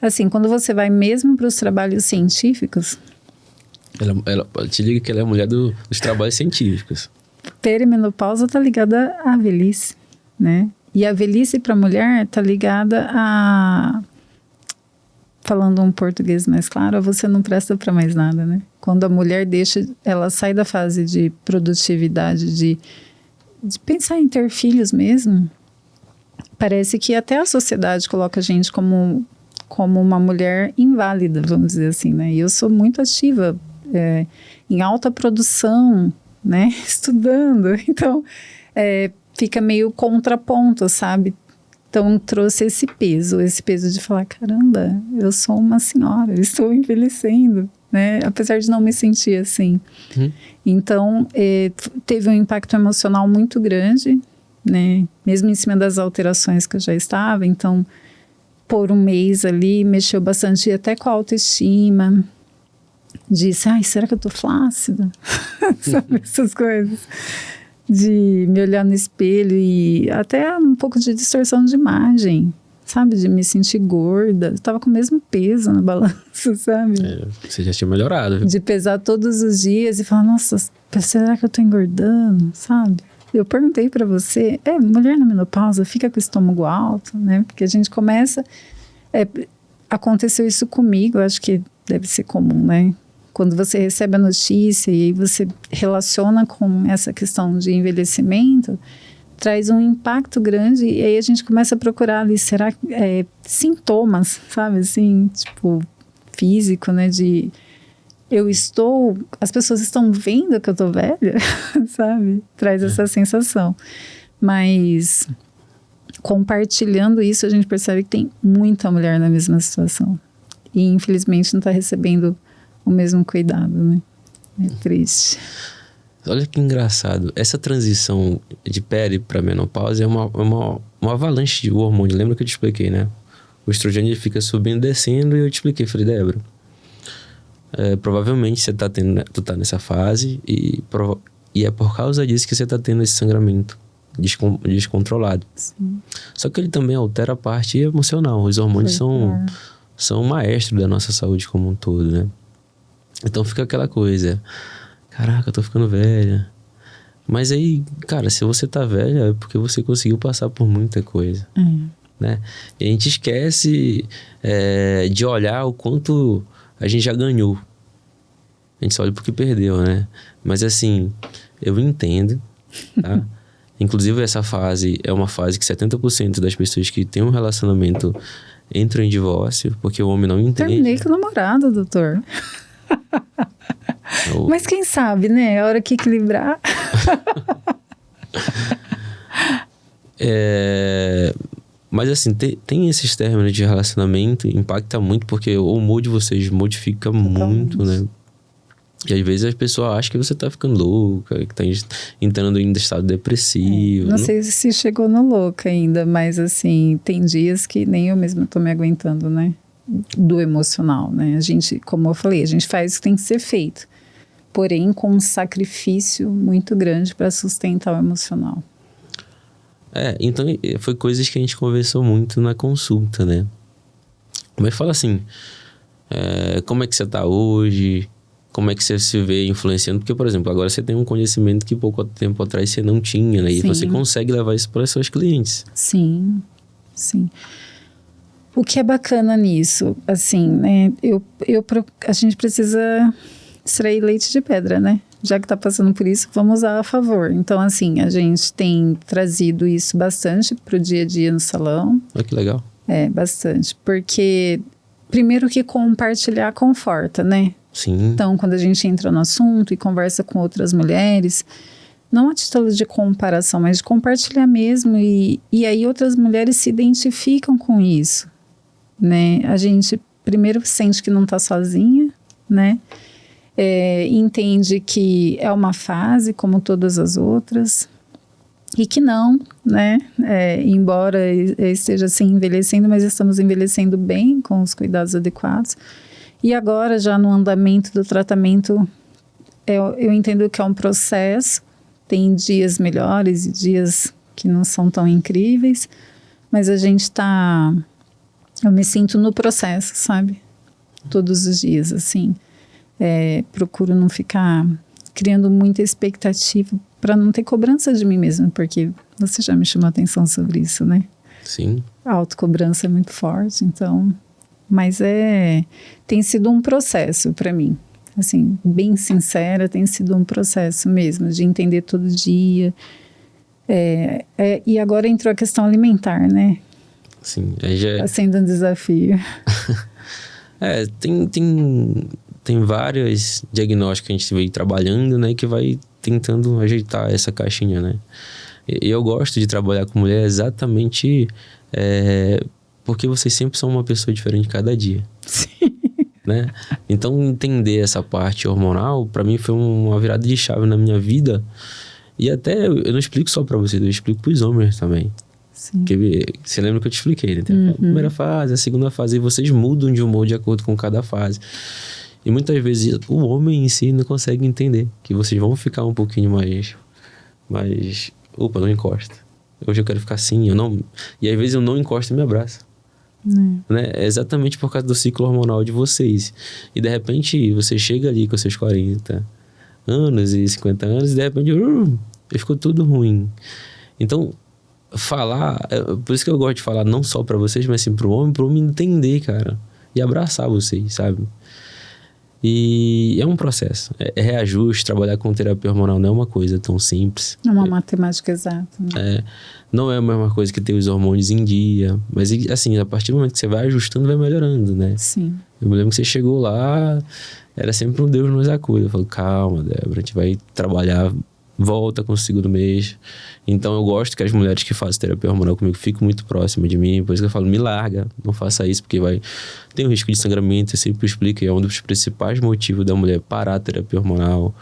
Assim, quando você vai mesmo para os trabalhos científicos... Ela te liga que ela é a mulher dos trabalhos científicos. Perimenopausa está ligada à velhice, né? E a velhice para a mulher está ligada a... Falando um português mais claro, você não presta para mais nada, né? Quando a mulher ela sai da fase de produtividade, de pensar em ter filhos mesmo, parece que até a sociedade coloca a gente como uma mulher inválida, vamos dizer assim, né? E eu sou muito ativa em alta produção, né? Estudando. Então, fica meio contraponto, sabe? Então, trouxe esse peso de falar, caramba, eu sou uma senhora, eu estou envelhecendo, né? Apesar de não me sentir assim. Então, teve um impacto emocional muito grande, né? Mesmo em cima das alterações que eu já estava. Então, por um mês ali, mexeu bastante até com a autoestima. Disse, será que eu tô flácida? Sabe, essas coisas. De me olhar no espelho e até um pouco de distorção de imagem, sabe? De me sentir gorda. Eu tava com o mesmo peso na balança, sabe? Você já tinha melhorado, viu? De pesar todos os dias e falar, nossa, será que eu tô engordando, sabe? Eu perguntei pra você, mulher na menopausa fica com o estômago alto, né? Porque a gente começa... aconteceu isso comigo, eu acho que deve ser comum, né? Quando você recebe a notícia e aí você relaciona com essa questão de envelhecimento, traz um impacto grande e aí a gente começa a procurar ali, será que sintomas, sabe, assim, tipo, físico, né, de as pessoas estão vendo que eu tô velha, sabe, traz essa sensação, mas compartilhando isso a gente percebe que tem muita mulher na mesma situação e infelizmente não está recebendo o mesmo cuidado, né? É triste. Olha que engraçado. Essa transição de peri para menopausa é uma avalanche de hormônio. Lembra que eu te expliquei, né? O estrogênio ele fica subindo e descendo e eu te expliquei, falei, Débora, provavelmente tu tá nessa fase e é por causa disso que você tá tendo esse sangramento descontrolado. Sim. Só que ele também altera a parte emocional. Os hormônios são maestros da nossa saúde como um todo, né? Então fica aquela coisa, caraca, eu tô ficando velha. Mas aí, cara, se você tá velha é porque você conseguiu passar por muita coisa, né? E a gente esquece de olhar o quanto a gente já ganhou. A gente só olha porque perdeu, né? Mas assim, eu entendo, tá? Inclusive essa fase é uma fase que 70% das pessoas que têm um relacionamento entram em divórcio, porque o homem não entende. Terminei com o namorado, doutor. Mas quem sabe, né? A hora que equilibrar. Mas assim, tem esses términos de relacionamento, impacta muito, porque o humor de vocês modifica muito, né? E às vezes as pessoas acham que você tá ficando louca, que tá entrando em estado depressivo. Não sei se chegou no louco ainda, mas assim, tem dias que nem eu mesma tô me aguentando, né? Do emocional, né? A gente, como eu falei, a gente faz o que tem que ser feito, porém com um sacrifício muito grande para sustentar o emocional. Então foi coisas que a gente conversou muito na consulta, né? Mas fala assim, como é que você tá hoje? Como é que você se vê influenciando? Porque, por exemplo, agora você tem um conhecimento que pouco tempo atrás você não tinha, né? E você consegue levar isso para os seus clientes. Sim, sim. O que é bacana nisso, assim, né? A gente precisa extrair leite de pedra, né? Já que está passando por isso, vamos usar a favor. Então, assim, a gente tem trazido isso bastante para o dia a dia no salão. Olha que legal. Bastante. Porque, primeiro que compartilhar conforta, né? Sim. Então, quando a gente entra no assunto e conversa com outras mulheres, não a título de comparação, mas de compartilhar mesmo. E aí outras mulheres se identificam com isso, né? A gente primeiro sente que não está sozinha, né? Entende que é uma fase como todas as outras e que não, né? Embora esteja assim envelhecendo, mas estamos envelhecendo bem com os cuidados adequados. E agora, já no andamento do tratamento, eu entendo que é um processo, tem dias melhores e dias que não são tão incríveis, mas a gente está eu me sinto no processo, sabe? Todos os dias, assim. Procuro não ficar criando muita expectativa para não ter cobrança de mim mesma, porque você já me chamou a atenção sobre isso, né? Sim. A autocobrança é muito forte, então... Mas tem sido um processo para mim. Assim, bem sincera, tem sido um processo mesmo, de entender todo dia. E agora entrou a questão alimentar, né? Sim, aí já... Tá sendo um desafio. Tem vários diagnósticos que a gente veio trabalhando, né? Que vai tentando ajeitar essa caixinha, né? E eu gosto de trabalhar com mulher exatamente porque vocês sempre são uma pessoa diferente cada dia. Sim. Né? Então, entender essa parte hormonal, pra mim, foi uma virada de chave na minha vida. E até, eu não explico só pra vocês, eu explico pros homens também. Sim. Porque você lembra que eu te expliquei, né? Tem a primeira fase, a segunda fase, e vocês mudam de humor de acordo com cada fase. E muitas vezes o homem em si não consegue entender que vocês vão ficar um pouquinho mais opa, não encosta. Hoje eu quero ficar assim, e às vezes eu não encosto e me abraço. Né? É exatamente por causa do ciclo hormonal de vocês. E de repente você chega ali com seus 40 anos e 50 anos e de repente ficou tudo ruim. Então, por isso que eu gosto de falar não só pra vocês, mas sim pro homem entender, cara, e abraçar vocês, sabe? E é um processo, é reajuste. Trabalhar com terapia hormonal não é uma coisa tão simples. É uma matemática exata, né? Não é a mesma coisa que ter os hormônios em dia, mas assim, a partir do momento que você vai ajustando, vai melhorando, né? Sim. Eu me lembro que você chegou lá, era sempre um Deus nos acuda. Eu falo, calma, Débora, a gente vai trabalhar, volta com o segundo mês. Então eu gosto que as mulheres que fazem terapia hormonal comigo fiquem muito próximas de mim, por isso que eu falo, me larga, não faça isso, porque tem um risco de sangramento. Eu sempre explico, e é um dos principais motivos da mulher parar a terapia hormonal.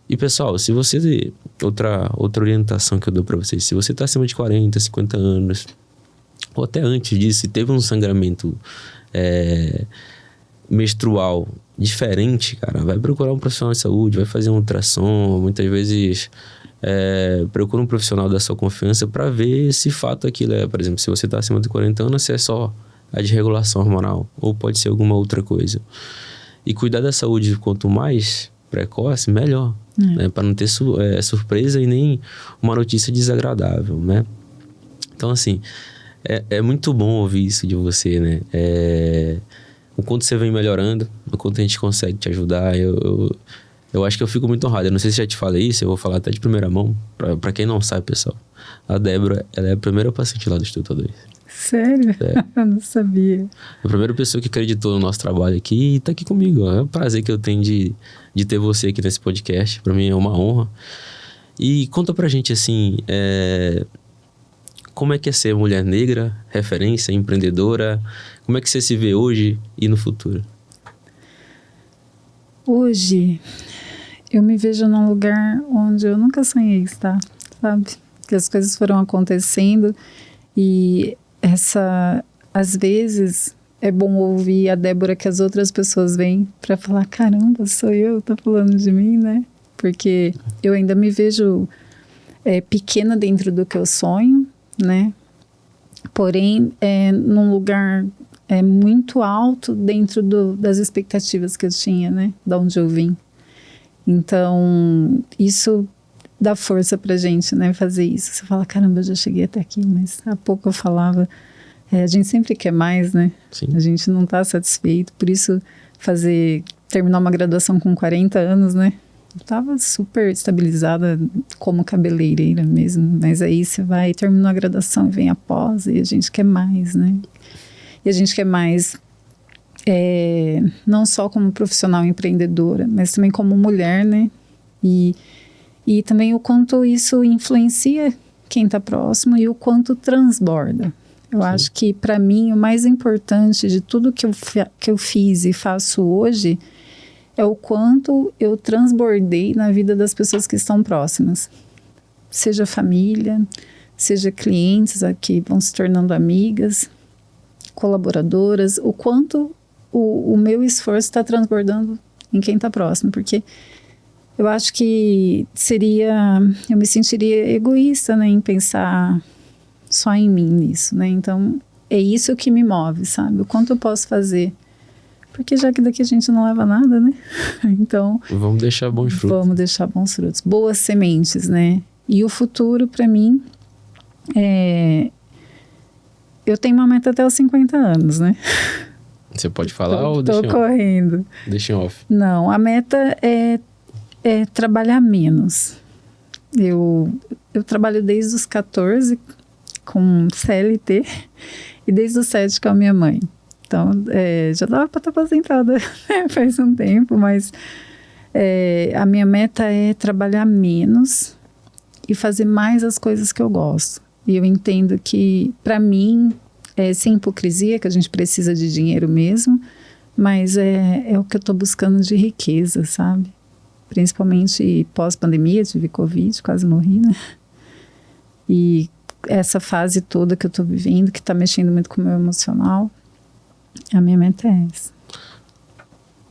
E pessoal, se você... Outra orientação que eu dou pra vocês, se você tá acima de 40, 50 anos, ou até antes disso, e teve um sangramento menstrual diferente, cara, vai procurar um profissional de saúde, vai fazer um ultrassom, muitas vezes procura um profissional da sua confiança para ver se fato aquilo por exemplo, se você tá acima de 40 anos, se é só a desregulação hormonal, ou pode ser alguma outra coisa. E cuidar da saúde, quanto mais precoce, melhor, né? Para não ter surpresa e nem uma notícia desagradável, né? Então, assim, é muito bom ouvir isso de você, né? O quanto você vem melhorando, o quanto a gente consegue te ajudar. Eu acho que eu fico muito honrado. Eu não sei se já te falei isso, eu vou falar até de primeira mão. Pra quem não sabe, pessoal, a Débora, ela é a primeira paciente lá do Instituto 2. Sério? Eu não sabia. A primeira pessoa que acreditou no nosso trabalho aqui e tá aqui comigo. É um prazer que eu tenho de ter você aqui nesse podcast. Pra mim é uma honra. E conta pra gente, assim, como é que é ser mulher negra, referência, empreendedora? Como é que você se vê hoje e no futuro? Hoje, eu me vejo num lugar onde eu nunca sonhei estar, sabe? Que as coisas foram acontecendo e às vezes é bom ouvir a Débora que as outras pessoas veem para falar, caramba, sou eu, tá falando de mim, né? Porque eu ainda me vejo pequena dentro do que eu sonho, né? Porém, num lugar muito alto dentro das expectativas que eu tinha, né? Da onde eu vim. Então, isso dá força pra gente, né? Fazer isso. Você fala, caramba, eu já cheguei até aqui, mas há pouco eu falava, a gente sempre quer mais, né? Sim. A gente não tá satisfeito. Por isso, terminar uma graduação com 40 anos, né? Eu tava super estabilizada como cabeleireira mesmo, mas aí você terminou a graduação e vem a pós e a gente quer mais, né? E a gente quer mais, não só como profissional empreendedora, mas também como mulher, né? E também o quanto isso influencia quem está próximo e o quanto transborda. Eu Sim. acho que, para mim, o mais importante de tudo que eu fiz e faço hoje é o quanto eu transbordei na vida das pessoas que estão próximas. Seja família, seja clientes que vão se tornando amigas, colaboradoras, o quanto o meu esforço está transbordando em quem está próximo, porque eu acho que eu me sentiria egoísta, né, em pensar só em mim nisso, né, então é isso que me move, sabe? O quanto eu posso fazer. Porque já que daqui a gente não leva nada, né? Então... Vamos deixar bons frutos. Vamos deixar bons frutos. Boas sementes, né? E o futuro, para mim, eu tenho uma meta até os 50 anos, né? Você pode falar ou deixa Tô correndo. Deixa em off. Não, a meta é trabalhar menos. Eu trabalho desde os 14 com CLT e desde os 7 com a minha mãe. Então, já dava para estar aposentada faz um tempo, mas a minha meta é trabalhar menos e fazer mais as coisas que eu gosto. E eu entendo que, para mim, sem hipocrisia, que a gente precisa de dinheiro mesmo, mas é o que eu estou buscando de riqueza, sabe? Principalmente pós-pandemia, tive Covid, quase morri, né? E essa fase toda que eu estou vivendo, que está mexendo muito com o meu emocional, a minha meta é essa.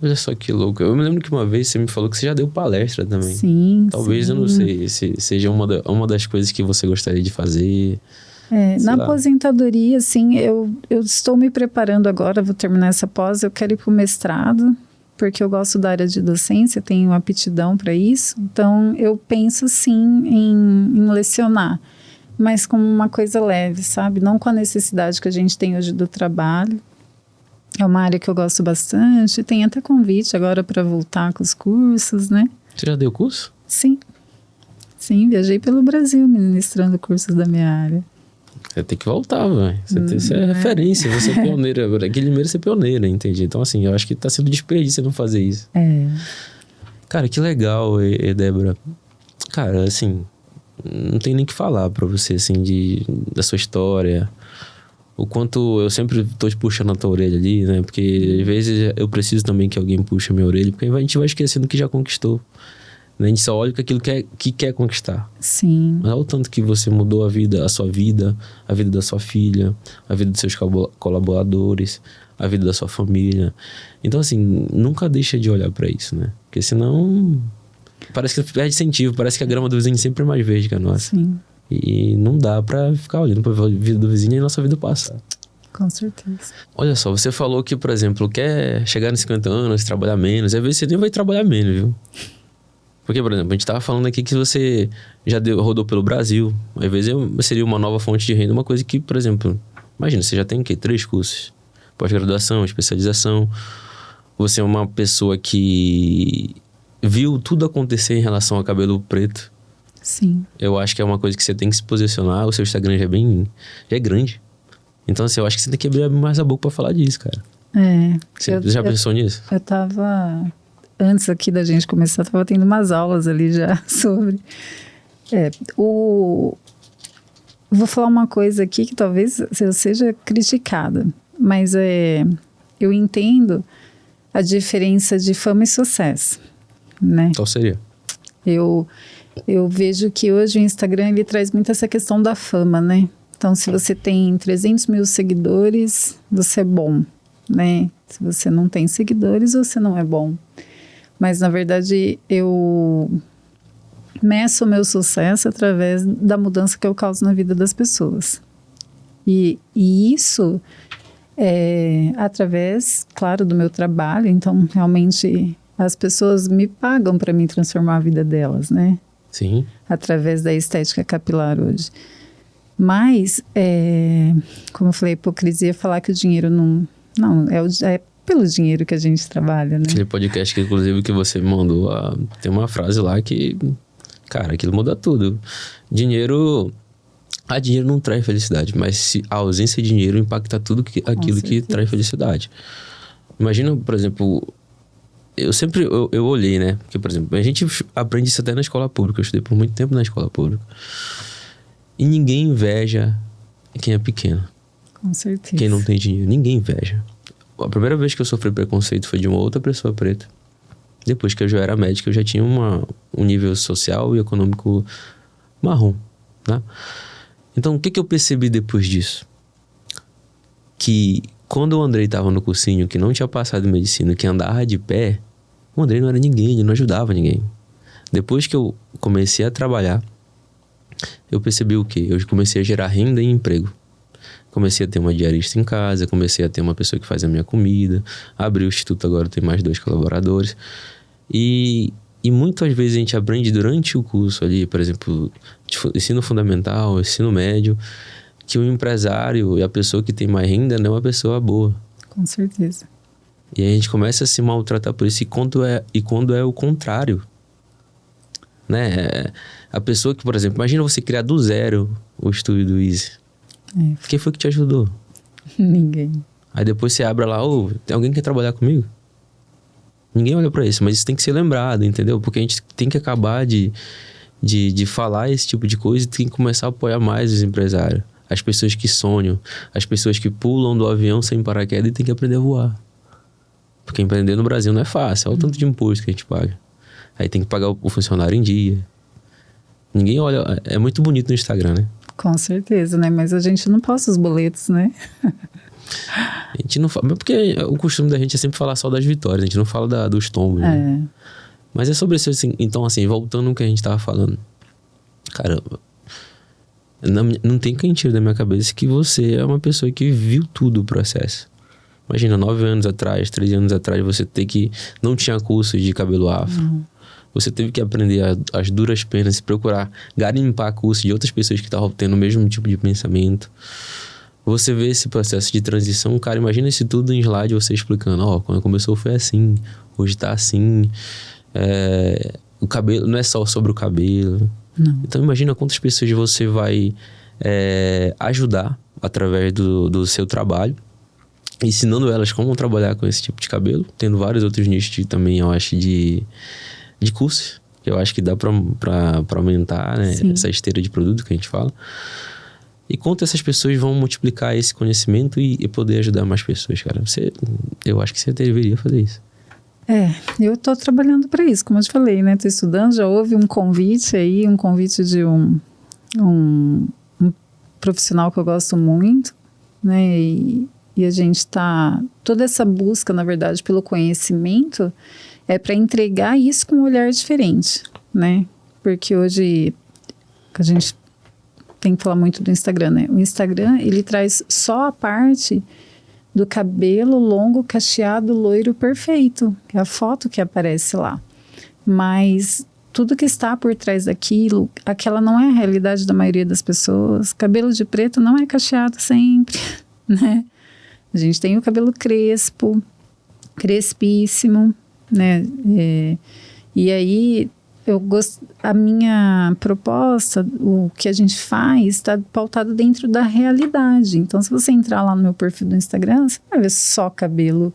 Olha só que louco. Eu me lembro que uma vez você me falou que você já deu palestra também. Sim, Talvez, sim. Eu não sei, se seja uma das coisas que você gostaria de fazer. Na aposentadoria, assim, eu estou me preparando agora, vou terminar essa pós, eu quero ir para o mestrado, porque eu gosto da área de docência, tenho aptidão para isso. Então, eu penso, sim, em lecionar, mas como uma coisa leve, sabe? Não com a necessidade que a gente tem hoje do trabalho. É uma área que eu gosto bastante. Tem até convite agora para voltar com os cursos, né? Você já deu curso? Sim. Sim, viajei pelo Brasil ministrando cursos da minha área. Você tem que voltar, velho. Você é referência, você é pioneira. Guilherme, você é pioneira, entendi. Então, assim, eu acho que tá sendo desperdício não fazer isso. Cara, que legal, Débora. Cara, assim, não tem nem o que falar pra você, assim, da sua história. O quanto eu sempre tô te puxando a tua orelha ali, né? Porque às vezes eu preciso também que alguém puxe a minha orelha, porque a gente vai esquecendo o que já conquistou. Né? A gente só olha aquilo que quer conquistar. Sim. Mas olha o tanto que você mudou a sua vida, a vida da sua filha, a vida dos seus colaboradores, a vida da sua família. Então, assim, nunca deixa de olhar pra isso, né? Porque senão parece que perde incentivo, parece que a grama do vizinho sempre é mais verde que a nossa. Sim. E não dá pra ficar olhando pra vida do vizinho e a nossa vida passar. Com certeza. Olha só, você falou que, por exemplo, quer chegar nos 50 anos, trabalhar menos. Às vezes você nem vai trabalhar menos, viu? Porque, por exemplo, a gente tava falando aqui que você já rodou pelo Brasil. Às vezes seria uma nova fonte de renda, uma coisa que, por exemplo... Imagina, você já tem o quê? 3 cursos. Pós-graduação, especialização. Você é uma pessoa que viu tudo acontecer em relação ao cabelo preto. Sim. Eu acho que é uma coisa que você tem que se posicionar. O seu Instagram já é grande. Então, assim, eu acho que você tem que abrir mais a boca pra falar disso, cara. Você já pensou nisso? Eu tava... Antes aqui da gente começar, eu tava tendo umas aulas ali já sobre... Vou falar uma coisa aqui que talvez eu seja criticada. Mas eu entendo a diferença de fama e sucesso, né? Qual seria? Eu vejo que hoje o Instagram, ele traz muito essa questão da fama, né? Então, se você tem 300 mil seguidores, você é bom, né? Se você não tem seguidores, você não é bom. Mas, na verdade, eu meço o meu sucesso através da mudança que eu causo na vida das pessoas. E isso é através, claro, do meu trabalho. Então, realmente, as pessoas me pagam para me transformar a vida delas, né? Sim. Através da estética capilar hoje. Mas, como eu falei, hipocrisia falar que o dinheiro não é pelo dinheiro que a gente trabalha, né? Aquele podcast que, inclusive, que você mandou, tem uma frase lá que, cara, aquilo muda tudo. Dinheiro não traz felicidade, mas a ausência de dinheiro impacta tudo aquilo que traz felicidade. Imagina, por exemplo... Eu olhei, né? Porque, por exemplo, a gente aprende isso até na escola pública. Eu estudei por muito tempo na escola pública. E ninguém inveja quem é pequeno. Com certeza. Quem não tem dinheiro. Ninguém inveja. A primeira vez que eu sofri preconceito foi de uma outra pessoa preta. Depois que eu já era médico, eu já tinha um nível social e econômico marrom, né? Então, o que eu percebi depois disso? Que... Quando o Andrei estava no cursinho, que não tinha passado em medicina, que andava de pé, o Andrei não era ninguém, ele não ajudava ninguém. Depois que eu comecei a trabalhar, eu percebi o quê? Eu comecei a gerar renda e emprego. Comecei a ter uma diarista em casa, comecei a ter uma pessoa que faz a minha comida, abri o instituto, agora tem mais 2 colaboradores. E muitas vezes a gente aprende durante o curso ali, por exemplo, ensino fundamental, ensino médio, que o empresário e a pessoa que tem mais renda não é uma pessoa boa. Com certeza. E aí a gente começa a se maltratar por isso, e quando é o contrário. Né? A pessoa que, por exemplo, imagina você criar do zero o estúdio do Easy. Quem foi que te ajudou? Ninguém. Aí depois você abre lá, tem alguém que quer trabalhar comigo? Ninguém olha pra isso, mas isso tem que ser lembrado, entendeu? Porque a gente tem que acabar de falar esse tipo de coisa e tem que começar a apoiar mais os empresários. As pessoas que sonham, as pessoas que pulam do avião sem paraquedas e tem que aprender a voar. Porque empreender no Brasil não é fácil, olha o tanto de imposto que a gente paga. Aí tem que pagar o funcionário em dia. Ninguém olha, é muito bonito no Instagram, né? Com certeza, né? Mas a gente não posta os boletos, né? A gente não fala, porque o costume da gente é sempre falar só das vitórias, a gente não fala dos tombos, né? Mas é sobre isso, assim, então assim, voltando no que a gente tava falando. Cara, não tem quem tire da minha cabeça que você é uma pessoa que viu tudo o processo. Imagina, 9 anos atrás, 13 anos atrás, você não tinha curso de cabelo afro. Você teve que aprender as duras penas, procurar garimpar curso de outras pessoas que estavam tendo o mesmo tipo de pensamento. Você vê esse processo de transição, cara, imagina isso tudo em slide, você explicando, quando começou foi assim, hoje tá assim. O cabelo, não é só sobre o cabelo. Não. Então imagina quantas pessoas você vai ajudar através do seu trabalho, ensinando elas como trabalhar com esse tipo de cabelo, tendo vários outros nichos também, eu acho, de cursos, que eu acho que dá pra aumentar, né, essa esteira de produto que a gente fala. E quanto essas pessoas vão multiplicar esse conhecimento e poder ajudar mais pessoas, cara. Eu acho que você deveria fazer isso. Eu tô trabalhando para isso, como eu te falei, né? Tô estudando, já houve um convite de um profissional que eu gosto muito, né? E a gente toda essa busca, na verdade, pelo conhecimento é para entregar isso com um olhar diferente, né? Porque hoje a gente tem que falar muito do Instagram, né? O Instagram, ele traz só a parte do cabelo longo, cacheado, loiro, perfeito, que é a foto que aparece lá. Mas tudo que está por trás daquilo, aquela não é a realidade da maioria das pessoas. Cabelo de preto não é cacheado sempre, né? A gente tem o cabelo crespo, crespíssimo, né? E aí, a minha proposta, o que a gente faz, está pautado dentro da realidade. Então, se você entrar lá no meu perfil do Instagram, você vai ver só cabelo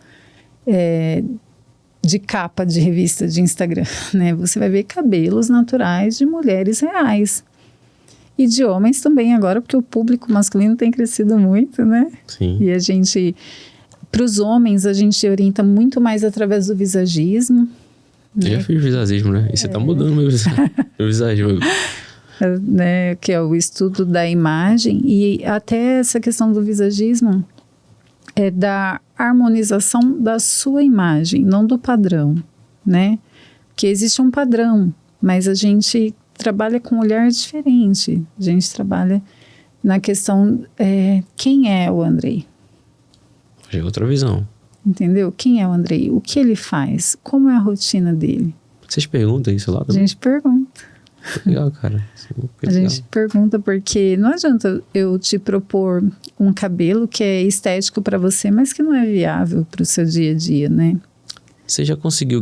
de capa de revista de Instagram, né? Você vai ver cabelos naturais de mulheres reais. E de homens também agora, porque o público masculino tem crescido muito, né? Sim. E para os homens, a gente orienta muito mais através do visagismo. Eu já fiz visagismo, né? E você tá mudando meu visagismo. Né? Que é o estudo da imagem. E até essa questão do visagismo é da harmonização da sua imagem, não do padrão, né? Porque existe um padrão, mas a gente trabalha com um olhar diferente. A gente trabalha na questão, quem é o Andrei? É outra visão. Entendeu? Quem é o Andrei? O que ele faz? Como é a rotina dele? Vocês perguntam isso lá também? A gente pergunta. Legal, cara. A gente pergunta porque não adianta eu te propor um cabelo que é estético para você, mas que não é viável para o seu dia a dia, né? Você já conseguiu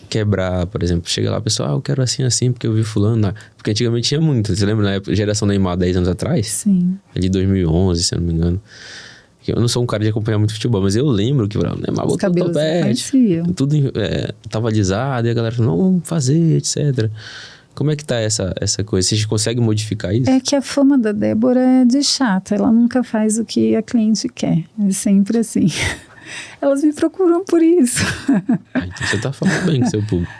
quebrar, por exemplo, chega lá, pessoal, eu quero assim, porque eu vi fulano. Porque antigamente tinha muito. Você lembra na época, geração Neymar, 10 anos atrás? Sim. Ali 2011, se eu não me engano. Eu não sou um cara de acompanhar muito futebol, mas eu lembro que o Neymar botou o topete, tudo tava alisado, e a galera falou, não, vamos fazer, etc. Como é que tá essa coisa? Vocês conseguem modificar isso? É que a fama da Débora é de chata, ela nunca faz o que a cliente quer, é sempre assim. Elas me procuram por isso. Então você tá falando bem com seu público.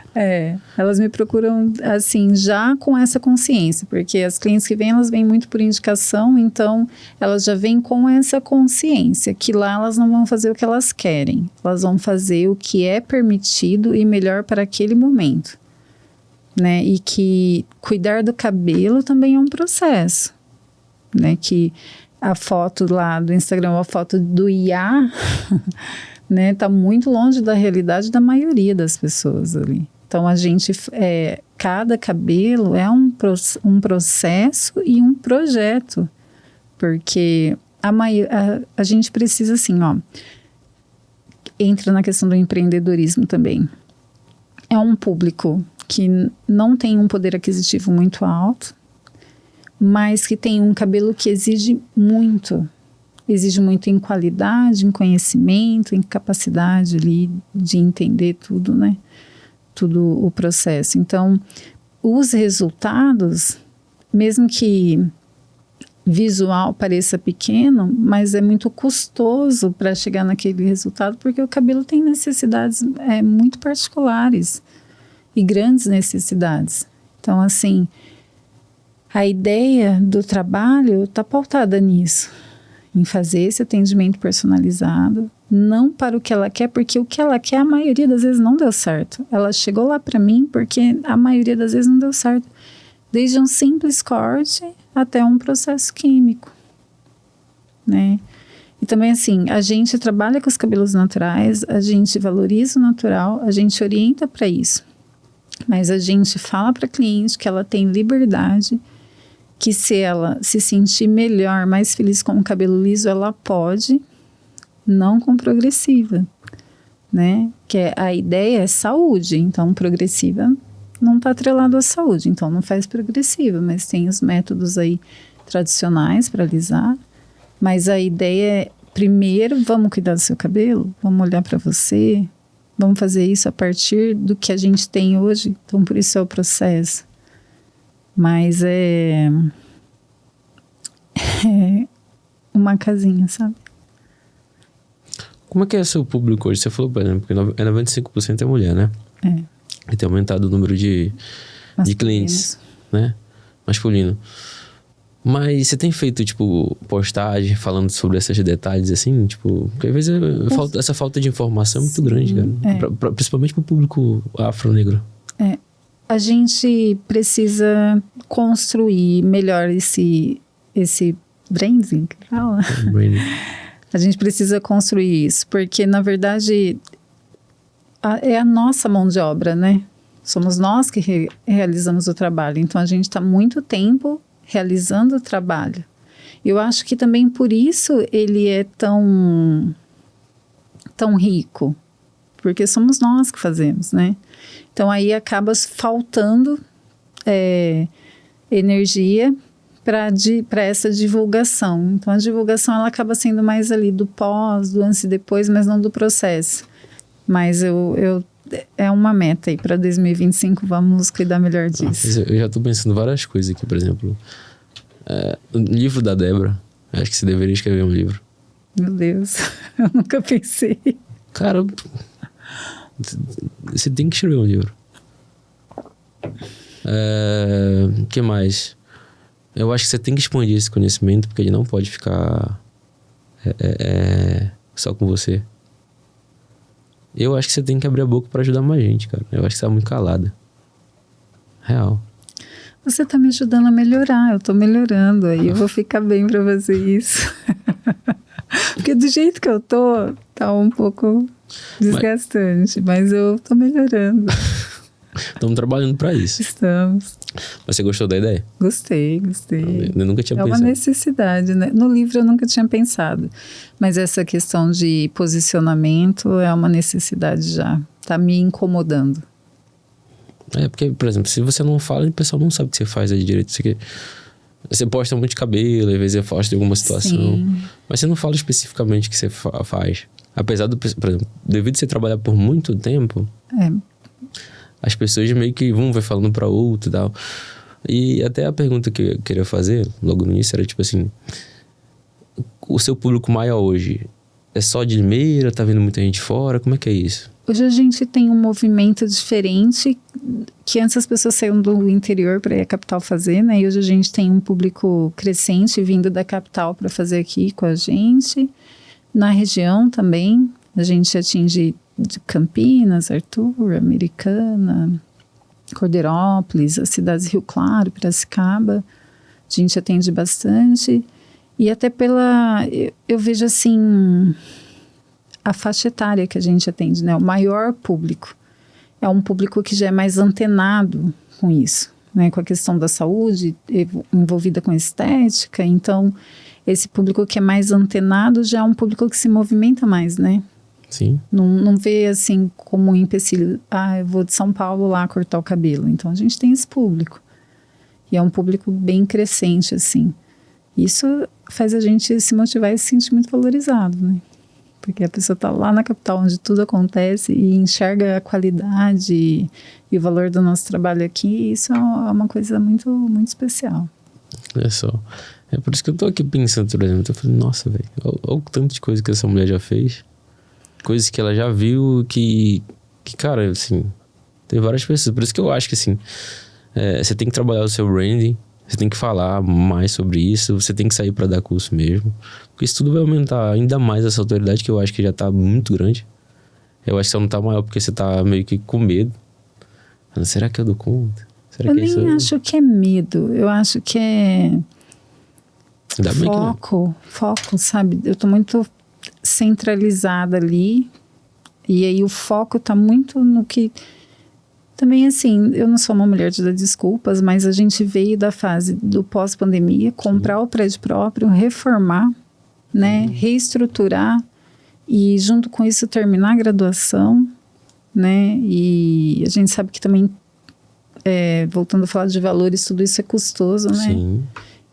Elas me procuram assim, já com essa consciência, porque as clientes que vêm, elas vêm muito por indicação, então elas já vêm com essa consciência, que lá elas não vão fazer o que elas querem, elas vão fazer o que é permitido e melhor para aquele momento, né? E que cuidar do cabelo também é um processo, né? Que a foto lá do Instagram, a foto do IA, né, tá muito longe da realidade da maioria das pessoas ali. Então, a gente, cada cabelo é um processo e um projeto, porque a gente precisa, assim, ó, entra na questão do empreendedorismo também. É um público que não tem um poder aquisitivo muito alto, mas que tem um cabelo que exige muito em qualidade, em conhecimento, em capacidade ali de entender tudo, né? Tudo o processo. Então, os resultados, mesmo que visual pareça pequeno, mas é muito custoso para chegar naquele resultado, porque o cabelo tem necessidades muito particulares e grandes necessidades. Então, assim, a ideia do trabalho está pautada nisso, em fazer esse atendimento personalizado, não para o que ela quer, porque o que ela quer, a maioria das vezes não deu certo. Ela chegou lá para mim porque a maioria das vezes não deu certo. Desde um simples corte até um processo químico, né? E também, assim, a gente trabalha com os cabelos naturais, a gente valoriza o natural, a gente orienta para isso. Mas a gente fala para a cliente que ela tem liberdade, que se ela se sentir melhor, mais feliz com o cabelo liso, ela pode, não com progressiva, né? Que a ideia é saúde, então progressiva não está atrelado à saúde, então não faz progressiva, mas tem os métodos aí tradicionais para alisar, mas a ideia é, primeiro, vamos cuidar do seu cabelo, vamos olhar para você, vamos fazer isso a partir do que a gente tem hoje, então por isso é o processo. Mas é uma casinha, sabe? Como é que é seu público hoje? Você falou, por exemplo, que 95% é mulher, né? É. E tem aumentado o número de clientes, né? Masculino. Mas você tem feito, tipo, postagem falando sobre esses detalhes, assim? Tipo, porque às vezes essa falta de informação é muito grande, cara. Principalmente pro público afro-negro. A gente precisa construir melhor esse branding, que fala? Branding. A gente precisa construir isso, porque, na verdade, é a nossa mão de obra, né? Somos nós que realizamos o trabalho. Então, a gente está muito tempo realizando o trabalho. Eu acho que também por isso ele é tão rico, porque somos nós que fazemos, né? Então, aí acaba faltando energia para essa divulgação. Então, a divulgação ela acaba sendo mais ali do pós, do antes e depois, mas não do processo. Mas é uma meta aí para 2025, vamos cuidar melhor disso. Eu já estou pensando várias coisas aqui, por exemplo. O livro da Débora, acho que você deveria escrever um livro. Meu Deus, eu nunca pensei. Cara, você tem que escrever um livro. O que mais? Eu acho que você tem que expandir esse conhecimento, porque ele não pode ficar só com você. Eu acho que você tem que abrir a boca para ajudar mais gente, cara. Eu acho que você tá muito calada. Real. Você tá me ajudando a melhorar, eu tô melhorando. Aí eu vou ficar bem pra fazer isso. Porque do jeito que eu tô, tá um pouco desgastante. Mas eu tô melhorando. Estamos trabalhando para isso. Estamos. Mas você gostou da ideia? Gostei. Eu nunca tinha pensado. É uma necessidade, né? No livro eu nunca tinha pensado. Mas essa questão de posicionamento é uma necessidade já. Tá me incomodando. Porque, por exemplo, se você não fala, o pessoal não sabe o que você faz aí direito. Você posta muito de cabelo, às vezes você fala de alguma situação. Sim. Mas você não fala especificamente o que você faz. Apesar do, por exemplo, devido a você trabalhar por muito tempo... As pessoas meio que vai falando pra outro e tal. E até a pergunta que eu queria fazer, logo no início, era tipo assim... O seu público maior hoje é só de Limeira? Tá vindo muita gente fora? Como é que é isso? Hoje a gente tem um movimento diferente, que antes as pessoas saíam do interior para ir à capital fazer, né? E hoje a gente tem um público crescente vindo da capital para fazer aqui com a gente. Na região também, a gente atinge... de Campinas, Arthur, Americana, Cordeirópolis, as cidades Rio Claro, Piracicaba, a gente atende bastante. E até eu vejo assim, a faixa etária que a gente atende, né? O maior público é um público que já é mais antenado com isso, né? Com a questão da saúde, envolvida com estética. Então, esse público que é mais antenado já é um público que se movimenta mais, né? Sim. Não vê assim como um empecilho. Eu vou de São Paulo lá cortar o cabelo. Então, a gente tem esse público. E é um público bem crescente, assim. Isso faz a gente se motivar e se sentir muito valorizado, né? Porque a pessoa está lá na capital, onde tudo acontece, e enxerga a qualidade e o valor do nosso trabalho aqui. E isso é uma coisa muito, muito especial. Olha só. É por isso que eu tô aqui pensando, por exemplo. Eu falei, nossa, velho, olha o tanto de coisa que essa mulher já fez. Coisas que ela já viu que cara, assim, tem várias pessoas. Por isso que eu acho que, assim, você tem que trabalhar o seu branding. Você tem que falar mais sobre isso, você tem que sair para dar curso mesmo. Porque isso tudo vai aumentar ainda mais essa autoridade, que eu acho que já tá muito grande. Eu acho que só não tá maior porque você tá meio que com medo. Será que eu dou conta? Será eu que nem acho que é medo, eu acho que é foco, sabe? Eu tô muito centralizada ali, e aí o foco tá muito no que... Também, assim, eu não sou uma mulher de dar desculpas, mas a gente veio da fase do pós-pandemia, comprar o prédio próprio, reformar, né, reestruturar e, junto com isso, terminar a graduação, né, e a gente sabe que também, voltando a falar de valores, tudo isso é custoso, né? Sim.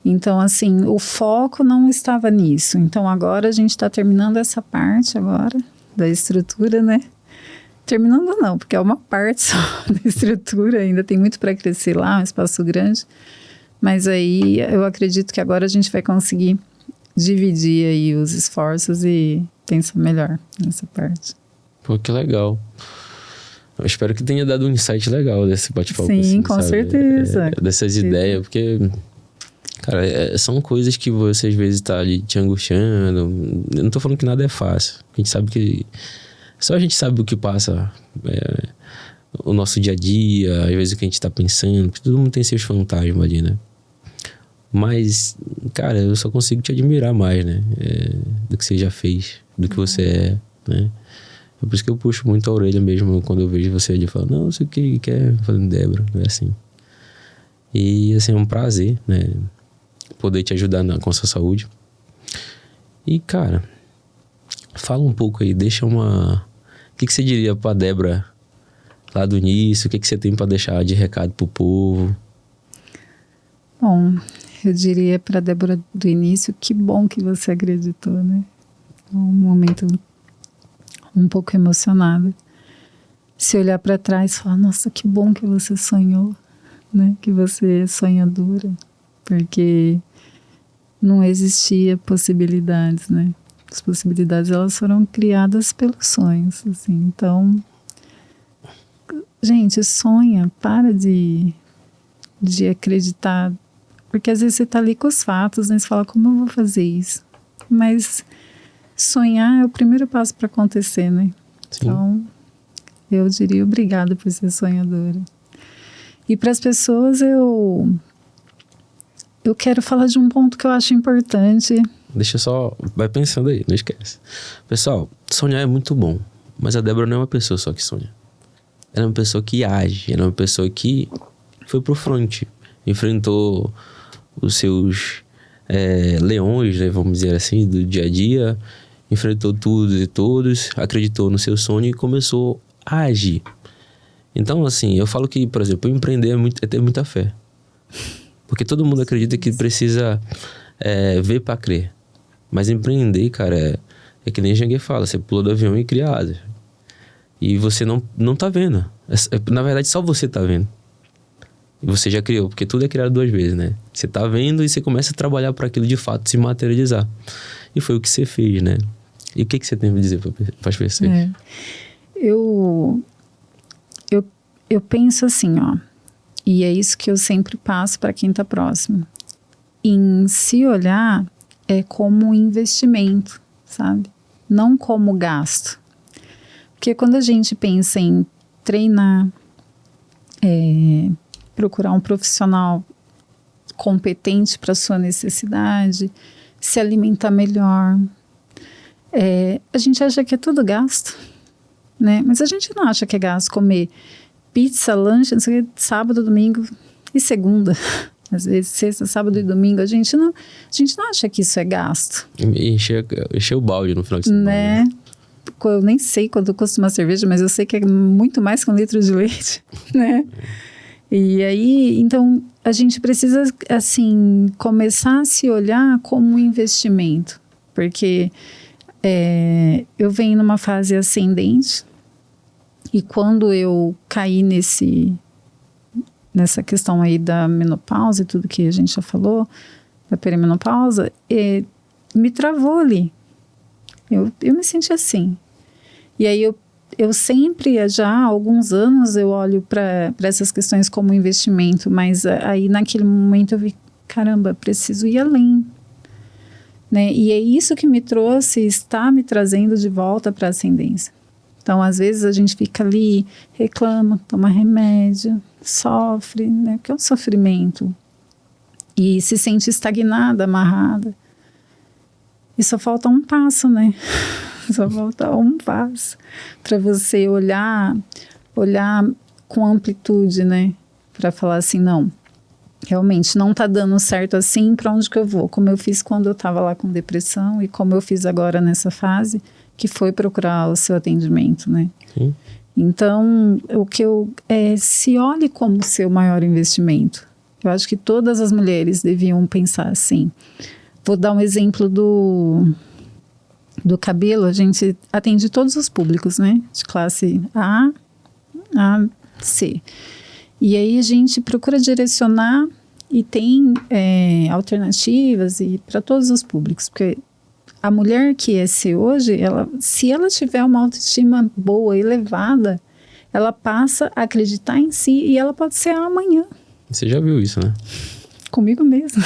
Então, assim, o foco não estava nisso. Então, agora a gente está terminando essa parte agora da estrutura, né? Terminando não, porque é uma parte só da estrutura, ainda tem muito para crescer lá, um espaço grande, mas aí eu acredito que agora a gente vai conseguir dividir aí os esforços e pensar melhor nessa parte. Pô, que legal. Eu espero que tenha dado um insight legal desse bate-papo. Sim, assim, com sabe? certeza. Dessas ideias, porque, cara, são coisas que você às vezes tá ali te angustiando. Eu não tô falando que nada é fácil, a gente sabe que só a gente sabe o que passa, o nosso dia a dia, às vezes o que a gente tá pensando, porque todo mundo tem seus fantasmas ali, né? Mas, cara, eu só consigo te admirar mais, né? Do que você já fez, do que você é, né? É por isso que eu puxo muito a orelha mesmo quando eu vejo você ali e falo, não, sei o que quer, falando, Débora, não é assim. E, assim, é um prazer, né? Poder te ajudar com a sua saúde. E, cara, fala um pouco aí, deixa uma... O que você diria pra Débora lá do início? O que você tem pra deixar de recado pro povo? Bom, eu diria pra Débora do início, que bom que você acreditou, né? Um momento um pouco emocionado. Se olhar pra trás e falar, nossa, que bom que você sonhou, né? Que você é sonhadora. Porque não existia possibilidades, né? As possibilidades, elas foram criadas pelos sonhos, assim. Então, gente, sonha, para de acreditar, porque às vezes você tá ali com os fatos, né? Você fala, como eu vou fazer isso? Mas sonhar é o primeiro passo para acontecer, né? Sim. Então, eu diria obrigada por ser sonhadora. E para as pessoas, eu quero falar de um ponto que eu acho importante. Deixa só... Vai pensando aí, não esquece. Pessoal, sonhar é muito bom. Mas a Débora não é uma pessoa só que sonha. Ela é uma pessoa que age. Ela é uma pessoa que foi pro front. Enfrentou os seus leões, né, vamos dizer assim, do dia a dia. Enfrentou tudo e todos. Acreditou no seu sonho e começou a agir. Então, assim, eu falo que, por exemplo, empreender é ter muita fé. Porque todo mundo acredita que precisa ver pra crer. Mas empreender, cara, é que nem Janguê fala, você pulou do avião e cria asas. E você não tá vendo. Na verdade, só você tá vendo. E você já criou, porque tudo é criado 2 vezes, né? Você tá vendo e você começa a trabalhar para aquilo de fato se materializar. E foi o que você fez, né? E o que você tem a dizer para as pessoas? Eu penso assim, ó. E é isso que eu sempre passo para quem tá próximo. Em se olhar como um investimento, sabe? Não como gasto. Porque quando a gente pensa em treinar, procurar um profissional competente para sua necessidade, se alimentar melhor. A gente acha que é tudo gasto, né? Mas a gente não acha que é gasto comer pizza, lanche, não sei o que, sábado, domingo e segunda. Às vezes, sexta, sábado e domingo, a gente não acha que isso é gasto. Encher o balde no final de semana. Né? Eu nem sei quanto custa uma cerveja, mas eu sei que é muito mais que 1 litro de leite, né? E aí, então, a gente precisa, assim, começar a se olhar como um investimento. Porque eu venho numa fase ascendente e quando eu caí nessa questão aí da menopausa e tudo que a gente já falou, da perimenopausa, me travou ali. Eu me senti assim. E aí eu sempre, já há alguns anos, eu olho para essas questões como investimento, mas aí naquele momento eu vi, caramba, preciso ir além. Né? E é isso que me trouxe, está me trazendo de volta para a ascendência. Então, às vezes a gente fica ali, reclama, toma remédio, sofre, né? Porque é um sofrimento. E se sente estagnada, amarrada. E só falta um passo, né? Só falta um passo para você olhar com amplitude, né? Para falar assim, não, realmente não tá dando certo assim, para onde que eu vou? Como eu fiz quando eu estava lá com depressão e como eu fiz agora nessa fase, que foi procurar o seu atendimento, né? Sim. Então, se olhe como seu maior investimento. Eu acho que todas as mulheres deviam pensar assim. Vou dar um exemplo do cabelo. A gente atende todos os públicos, né? De classe A, C. E aí a gente procura direcionar e tem alternativas para todos os públicos. Porque a mulher que é C hoje, se ela tiver uma autoestima boa, elevada, ela passa a acreditar em si e ela pode ser A amanhã. Você já viu isso, né? Comigo mesmo.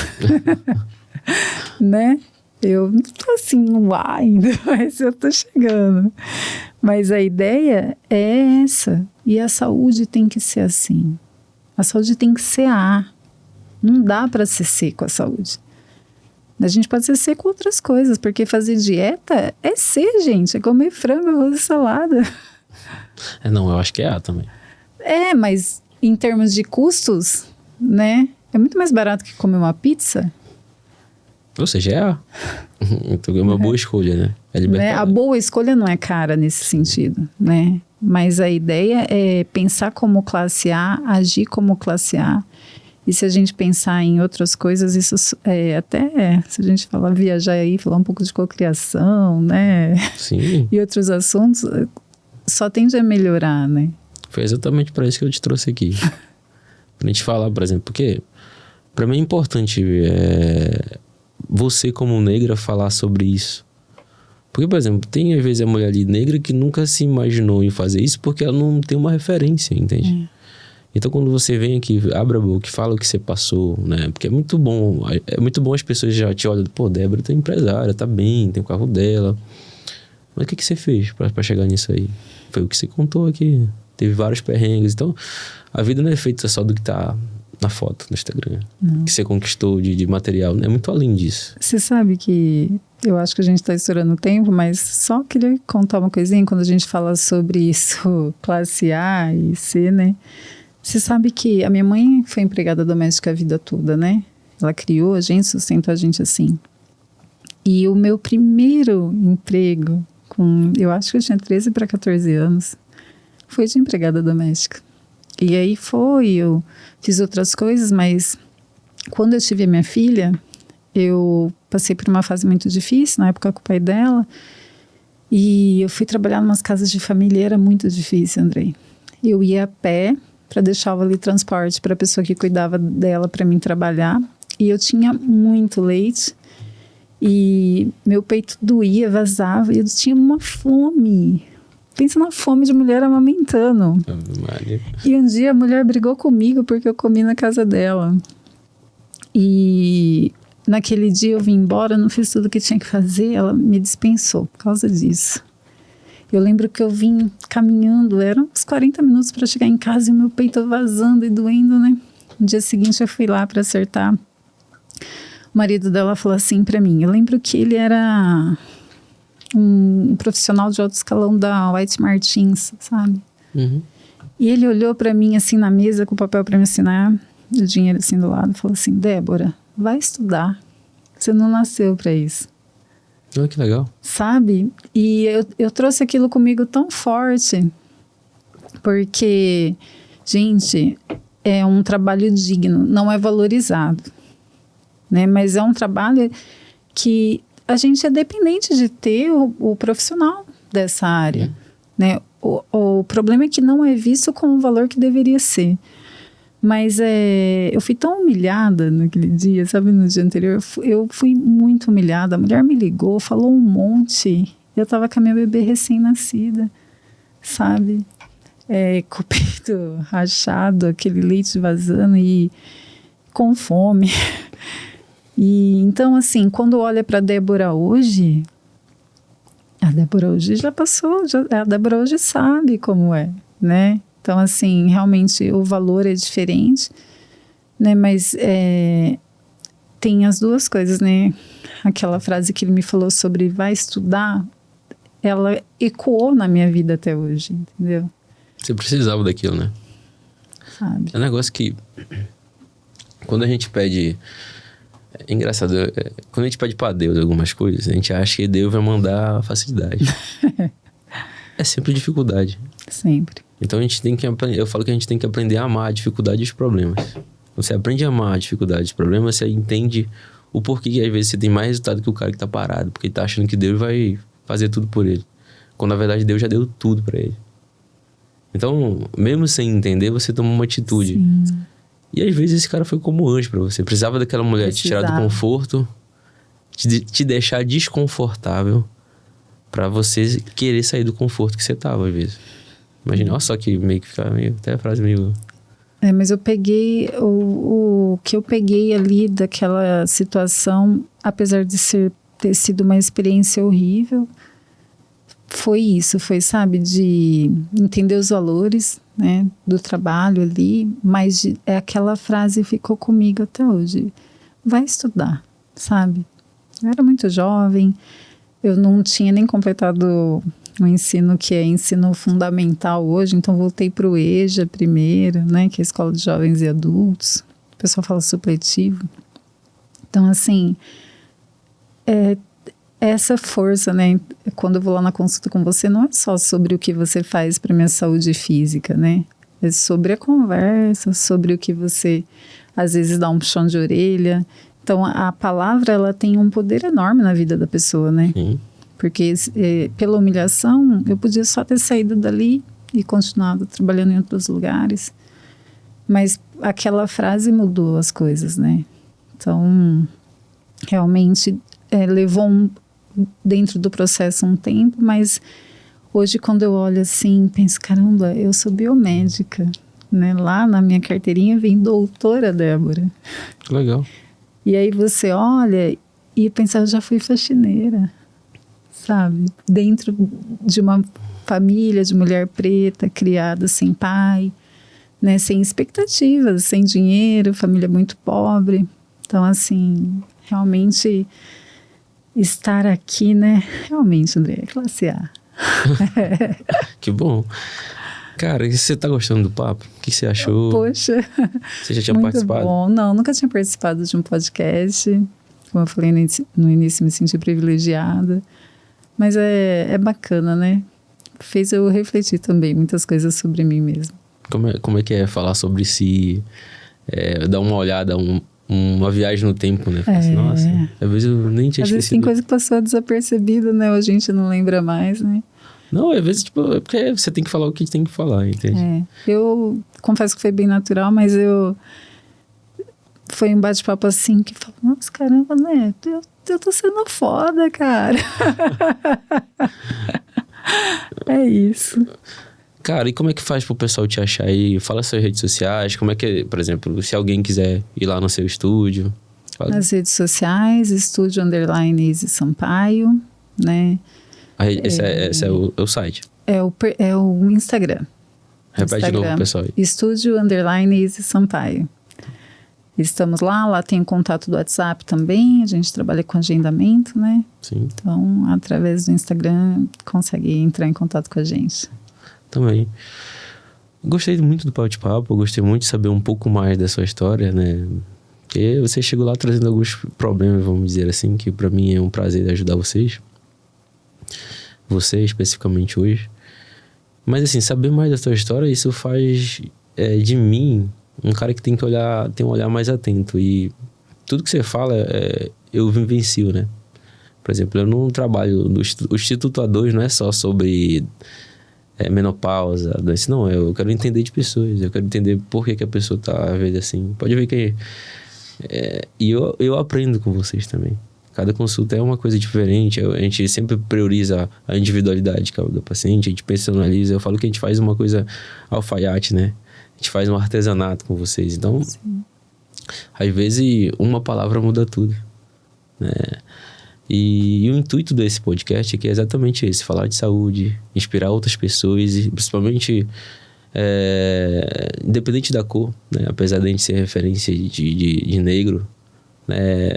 Né? Eu não tô assim no ar ainda, mas eu tô chegando. Mas a ideia é essa. E a saúde tem que ser assim. A saúde tem que ser A. Não dá para ser C com a saúde. A gente pode ser C com outras coisas, porque fazer dieta é C, gente. É comer frango, arroz e salada. Não, eu acho que é A também. Mas em termos de custos, né? É muito mais barato que comer uma pizza. Ou seja, é A. Então é uma boa escolha, né? É libertário. Né? A boa escolha não é cara nesse sentido, né? Mas a ideia é pensar como classe A, agir como classe A. E se a gente pensar em outras coisas, isso se a gente falar viajar aí, falar um pouco de cocriação, né? Sim. E outros assuntos, só tende a melhorar, né? Foi exatamente para isso que eu te trouxe aqui. Pra gente falar, por exemplo, porque para mim é importante você como negra falar sobre isso. Porque, por exemplo, tem às vezes a mulher ali negra que nunca se imaginou em fazer isso porque ela não tem uma referência, entende? Então, quando você vem aqui, abre a boca e fala o que você passou, né? Porque é muito bom as pessoas já te olham, pô, Débora tá empresária, tá bem, tem o carro dela. Mas o que você fez pra chegar nisso aí? Foi o que você contou aqui. Teve vários perrengues. Então, a vida não é feita só do que tá na foto, no Instagram. Não. Que você conquistou de material. É muito além disso. Você sabe que eu acho que a gente está estourando o tempo, mas só queria contar uma coisinha quando a gente fala sobre isso, classe A e C, né? Você sabe que a minha mãe foi empregada doméstica a vida toda, né? Ela criou a gente, sustentou a gente assim. E o meu primeiro emprego, eu acho que eu tinha 13 para 14 anos, foi de empregada doméstica. E aí eu fiz outras coisas, mas quando eu tive a minha filha, eu passei por uma fase muito difícil, na época com o pai dela, e eu fui trabalhar em umas casas de família, era muito difícil, Andrei. Eu ia a pé para deixar o vale transporte para a pessoa que cuidava dela para mim trabalhar, e eu tinha muito leite, e meu peito doía, vazava, e eu tinha uma fome. Pensa na fome de mulher amamentando. E um dia a mulher brigou comigo porque eu comi na casa dela. E naquele dia eu vim embora, não fiz tudo o que tinha que fazer, ela me dispensou por causa disso. Eu lembro que eu vim caminhando, eram uns 40 minutos para chegar em casa e o meu peito vazando e doendo, né? No dia seguinte eu fui lá para acertar O marido dela falou assim pra mim, eu lembro que ele era um profissional de alto escalão da White Martins, sabe? Uhum. E ele olhou pra mim assim na mesa com o papel pra me assinar, o dinheiro assim do lado, e falou assim, Débora, vai estudar, você não nasceu pra isso. Olha que legal. Sabe? E eu trouxe aquilo comigo tão forte, porque, gente, é um trabalho digno, não é valorizado, né? Mas é um trabalho que a gente é dependente de ter o profissional dessa área, né? O problema é que não é visto com o valor que deveria ser. Mas eu fui tão humilhada naquele dia, sabe, no dia anterior, eu fui muito humilhada. A mulher me ligou, falou um monte. Eu tava com a minha bebê recém-nascida, sabe? Com o peito rachado, aquele leite vazando e com fome. E então, assim, quando olha para a Débora hoje já passou, a Débora hoje sabe como é, né? Então, assim, realmente o valor é diferente, né? Mas tem as duas coisas, né? Aquela frase que ele me falou sobre vai estudar, ela ecoou na minha vida até hoje, entendeu? Você precisava daquilo, né? Sabe? É um negócio que, quando a gente pede... É engraçado, quando a gente pede pra Deus algumas coisas, a gente acha que Deus vai mandar facilidade. É sempre dificuldade. Sempre. Então a gente tem que aprender, eu falo que a gente tem que aprender a amar a dificuldade e os problemas. Você aprende a amar a dificuldade e os problemas, você entende o porquê que às vezes você tem mais resultado que o cara que tá parado, porque ele tá achando que Deus vai fazer tudo por ele, quando na verdade Deus já deu tudo pra ele. Então, mesmo sem entender, você toma uma atitude. Sim. E às vezes esse cara foi como anjo pra você. Precisava daquela mulher te tirar do conforto, te deixar desconfortável pra você querer sair do conforto que você tava, às vezes. Imagina, olha só que meio que fica meio... Até a frase meio... Mas eu peguei... O que eu peguei ali daquela situação, apesar de ter sido uma experiência horrível, foi isso. Foi, sabe, de entender os valores, né, do trabalho ali. Mas aquela frase ficou comigo até hoje. Vai estudar, sabe? Eu era muito jovem. Eu não tinha nem completado... o ensino que é ensino fundamental hoje, então voltei para o EJA primeiro, né, que é a Escola de Jovens e Adultos, o pessoal fala supletivo. Então, assim, essa força, né, quando eu vou lá na consulta com você, não é só sobre o que você faz para minha saúde física, né, é sobre a conversa, sobre o que você, às vezes, dá um puxão de orelha. Então, a palavra, ela tem um poder enorme na vida da pessoa, né? Sim. Porque pela humilhação, eu podia só ter saído dali e continuado trabalhando em outros lugares. Mas aquela frase mudou as coisas, né? Então, realmente, levou dentro do processo um tempo, mas hoje, quando eu olho assim, penso, caramba, eu sou biomédica, né? Lá na minha carteirinha vem doutora Débora. Legal. E aí você olha e pensa, eu já fui faxineira. Sabe, dentro de uma família de mulher preta, criada sem pai, né, sem expectativas, sem dinheiro, família muito pobre. Então, assim, realmente estar aqui, né, realmente, André, é classe A. Que bom. Cara, e você tá gostando do papo? O que você achou? Poxa, você já tinha muito participado? Bom. Não, nunca tinha participado de um podcast. Como eu falei no início, me senti privilegiada. Mas é bacana, né? Fez eu refletir também muitas coisas sobre mim mesma. Como é que é falar sobre si? Dar uma olhada, uma viagem no tempo, né? Assim, nossa, às vezes eu nem tinha esquecido. Às vezes tem coisa que passou desapercebida, né? A gente não lembra mais, né? Não, às vezes, tipo, é porque você tem que falar o que tem que falar, entende? Eu confesso que foi bem natural, mas foi um bate-papo assim que falou, nossa, caramba, né? Eu tô sendo foda, cara. É isso. Cara, e como é que faz pro pessoal te achar aí? Fala suas redes sociais, como é que, por exemplo, se alguém quiser ir lá no seu estúdio. Fala. Nas redes sociais, estúdio _Izzy Sampaio, né? Esse é o site. É o Instagram. Repete de novo, pessoal. Estúdio _Izzy Sampaio. estamos lá tem o contato do WhatsApp também, a gente trabalha com agendamento, né? Sim. Então, através do Instagram, consegue entrar em contato com a gente. Também. Gostei muito do bate-papo, gostei muito de saber um pouco mais da sua história, né? Porque você chegou lá trazendo alguns problemas, vamos dizer assim, que pra mim é um prazer ajudar vocês. Você, especificamente hoje. Mas assim, saber mais da sua história, isso faz de mim um cara que tem um olhar mais atento. E tudo que você fala, eu vivencio, né? Por exemplo, eu não trabalho... O Instituto A2 não é só sobre menopausa, doença. Não, eu quero entender de pessoas. Eu quero entender por que a pessoa tá, às vezes, assim. Pode ver que... e eu aprendo com vocês também. Cada consulta é uma coisa diferente. A gente sempre prioriza a individualidade do paciente. A gente personaliza. Eu falo que a gente faz uma coisa alfaiate, né? A gente faz um artesanato com vocês. Então, sim, às vezes, uma palavra muda tudo, né? E o intuito desse podcast aqui é exatamente esse. Falar de saúde, inspirar outras pessoas. E principalmente, independente da cor, né? Apesar de a gente ser referência de negro, né?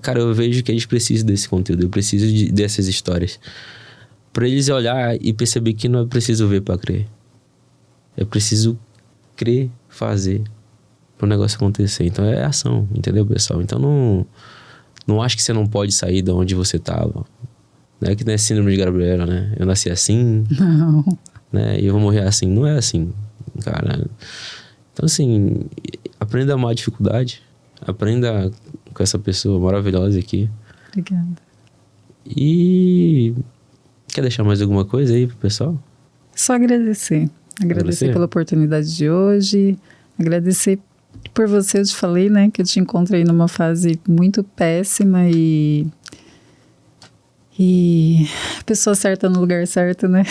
Cara, eu vejo que eles precisam desse conteúdo. Eu preciso dessas histórias. Pra eles olhar e perceber que não é preciso ver pra crer. É preciso crer, fazer pro negócio acontecer. Então é ação, entendeu, pessoal? Então não acho que você não pode sair de onde você tava. Não é que não é síndrome de Gabriela, né? Eu nasci assim. Não. Né? E eu vou morrer assim. Não é assim, cara. Então, assim, aprenda a amar a dificuldade. Aprenda com essa pessoa maravilhosa aqui. Obrigada. E quer deixar mais alguma coisa aí pro pessoal? Só agradecer. Agradecer pela oportunidade de hoje. Agradecer por você, eu te falei, né? Que eu te encontrei numa fase muito péssima e a pessoa certa no lugar certo, né?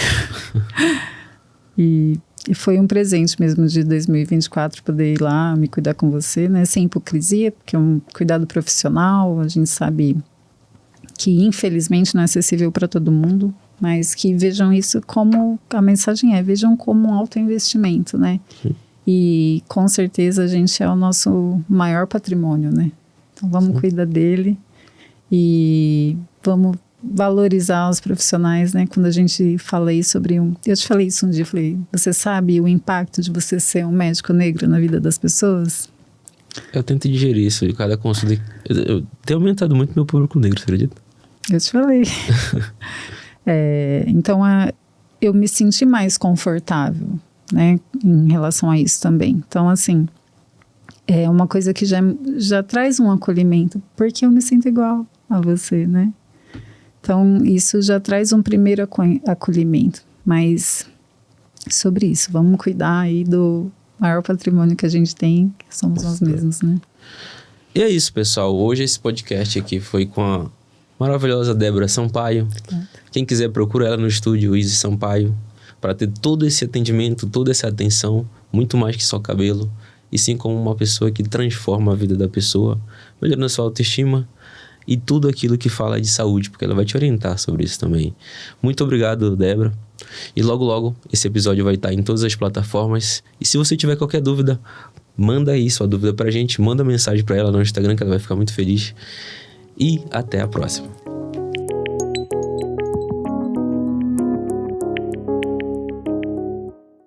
E foi um presente mesmo de 2024 poder ir lá me cuidar com você, né? Sem hipocrisia, porque é um cuidado profissional. A gente sabe que infelizmente não é acessível para todo mundo, mas que vejam isso como, a mensagem vejam como um autoinvestimento, né? Sim. E com certeza a gente é o nosso maior patrimônio, né? Então vamos cuidar dele e vamos valorizar os profissionais, né? Quando a gente fala aí sobre eu te falei isso um dia, eu falei, você sabe o impacto de você ser um médico negro na vida das pessoas? Eu tento digerir isso, e cada consulta... Eu tenho aumentado muito meu público negro, você acredita? Eu te falei. Então, eu me senti mais confortável, né, em relação a isso também. Então, assim, é uma coisa que já traz um acolhimento, porque eu me sinto igual a você, né? Então, isso já traz um primeiro acolhimento. Mas, sobre isso, vamos cuidar aí do maior patrimônio que a gente tem, que somos nós mesmos, né? E é isso, pessoal. Hoje esse podcast aqui foi com a maravilhosa Débora Sampaio. Quem quiser, procura ela no estúdio Easy Sampaio, para ter todo esse atendimento, toda essa atenção, muito mais que só cabelo, e sim como uma pessoa que transforma a vida da pessoa, melhorando a sua autoestima e tudo aquilo que fala de saúde, porque ela vai te orientar sobre isso também. Muito obrigado, Débora. E logo, logo, esse episódio vai estar em todas as plataformas. E se você tiver qualquer dúvida, manda aí sua dúvida pra gente, manda mensagem pra ela no Instagram, que ela vai ficar muito feliz. E até a próxima.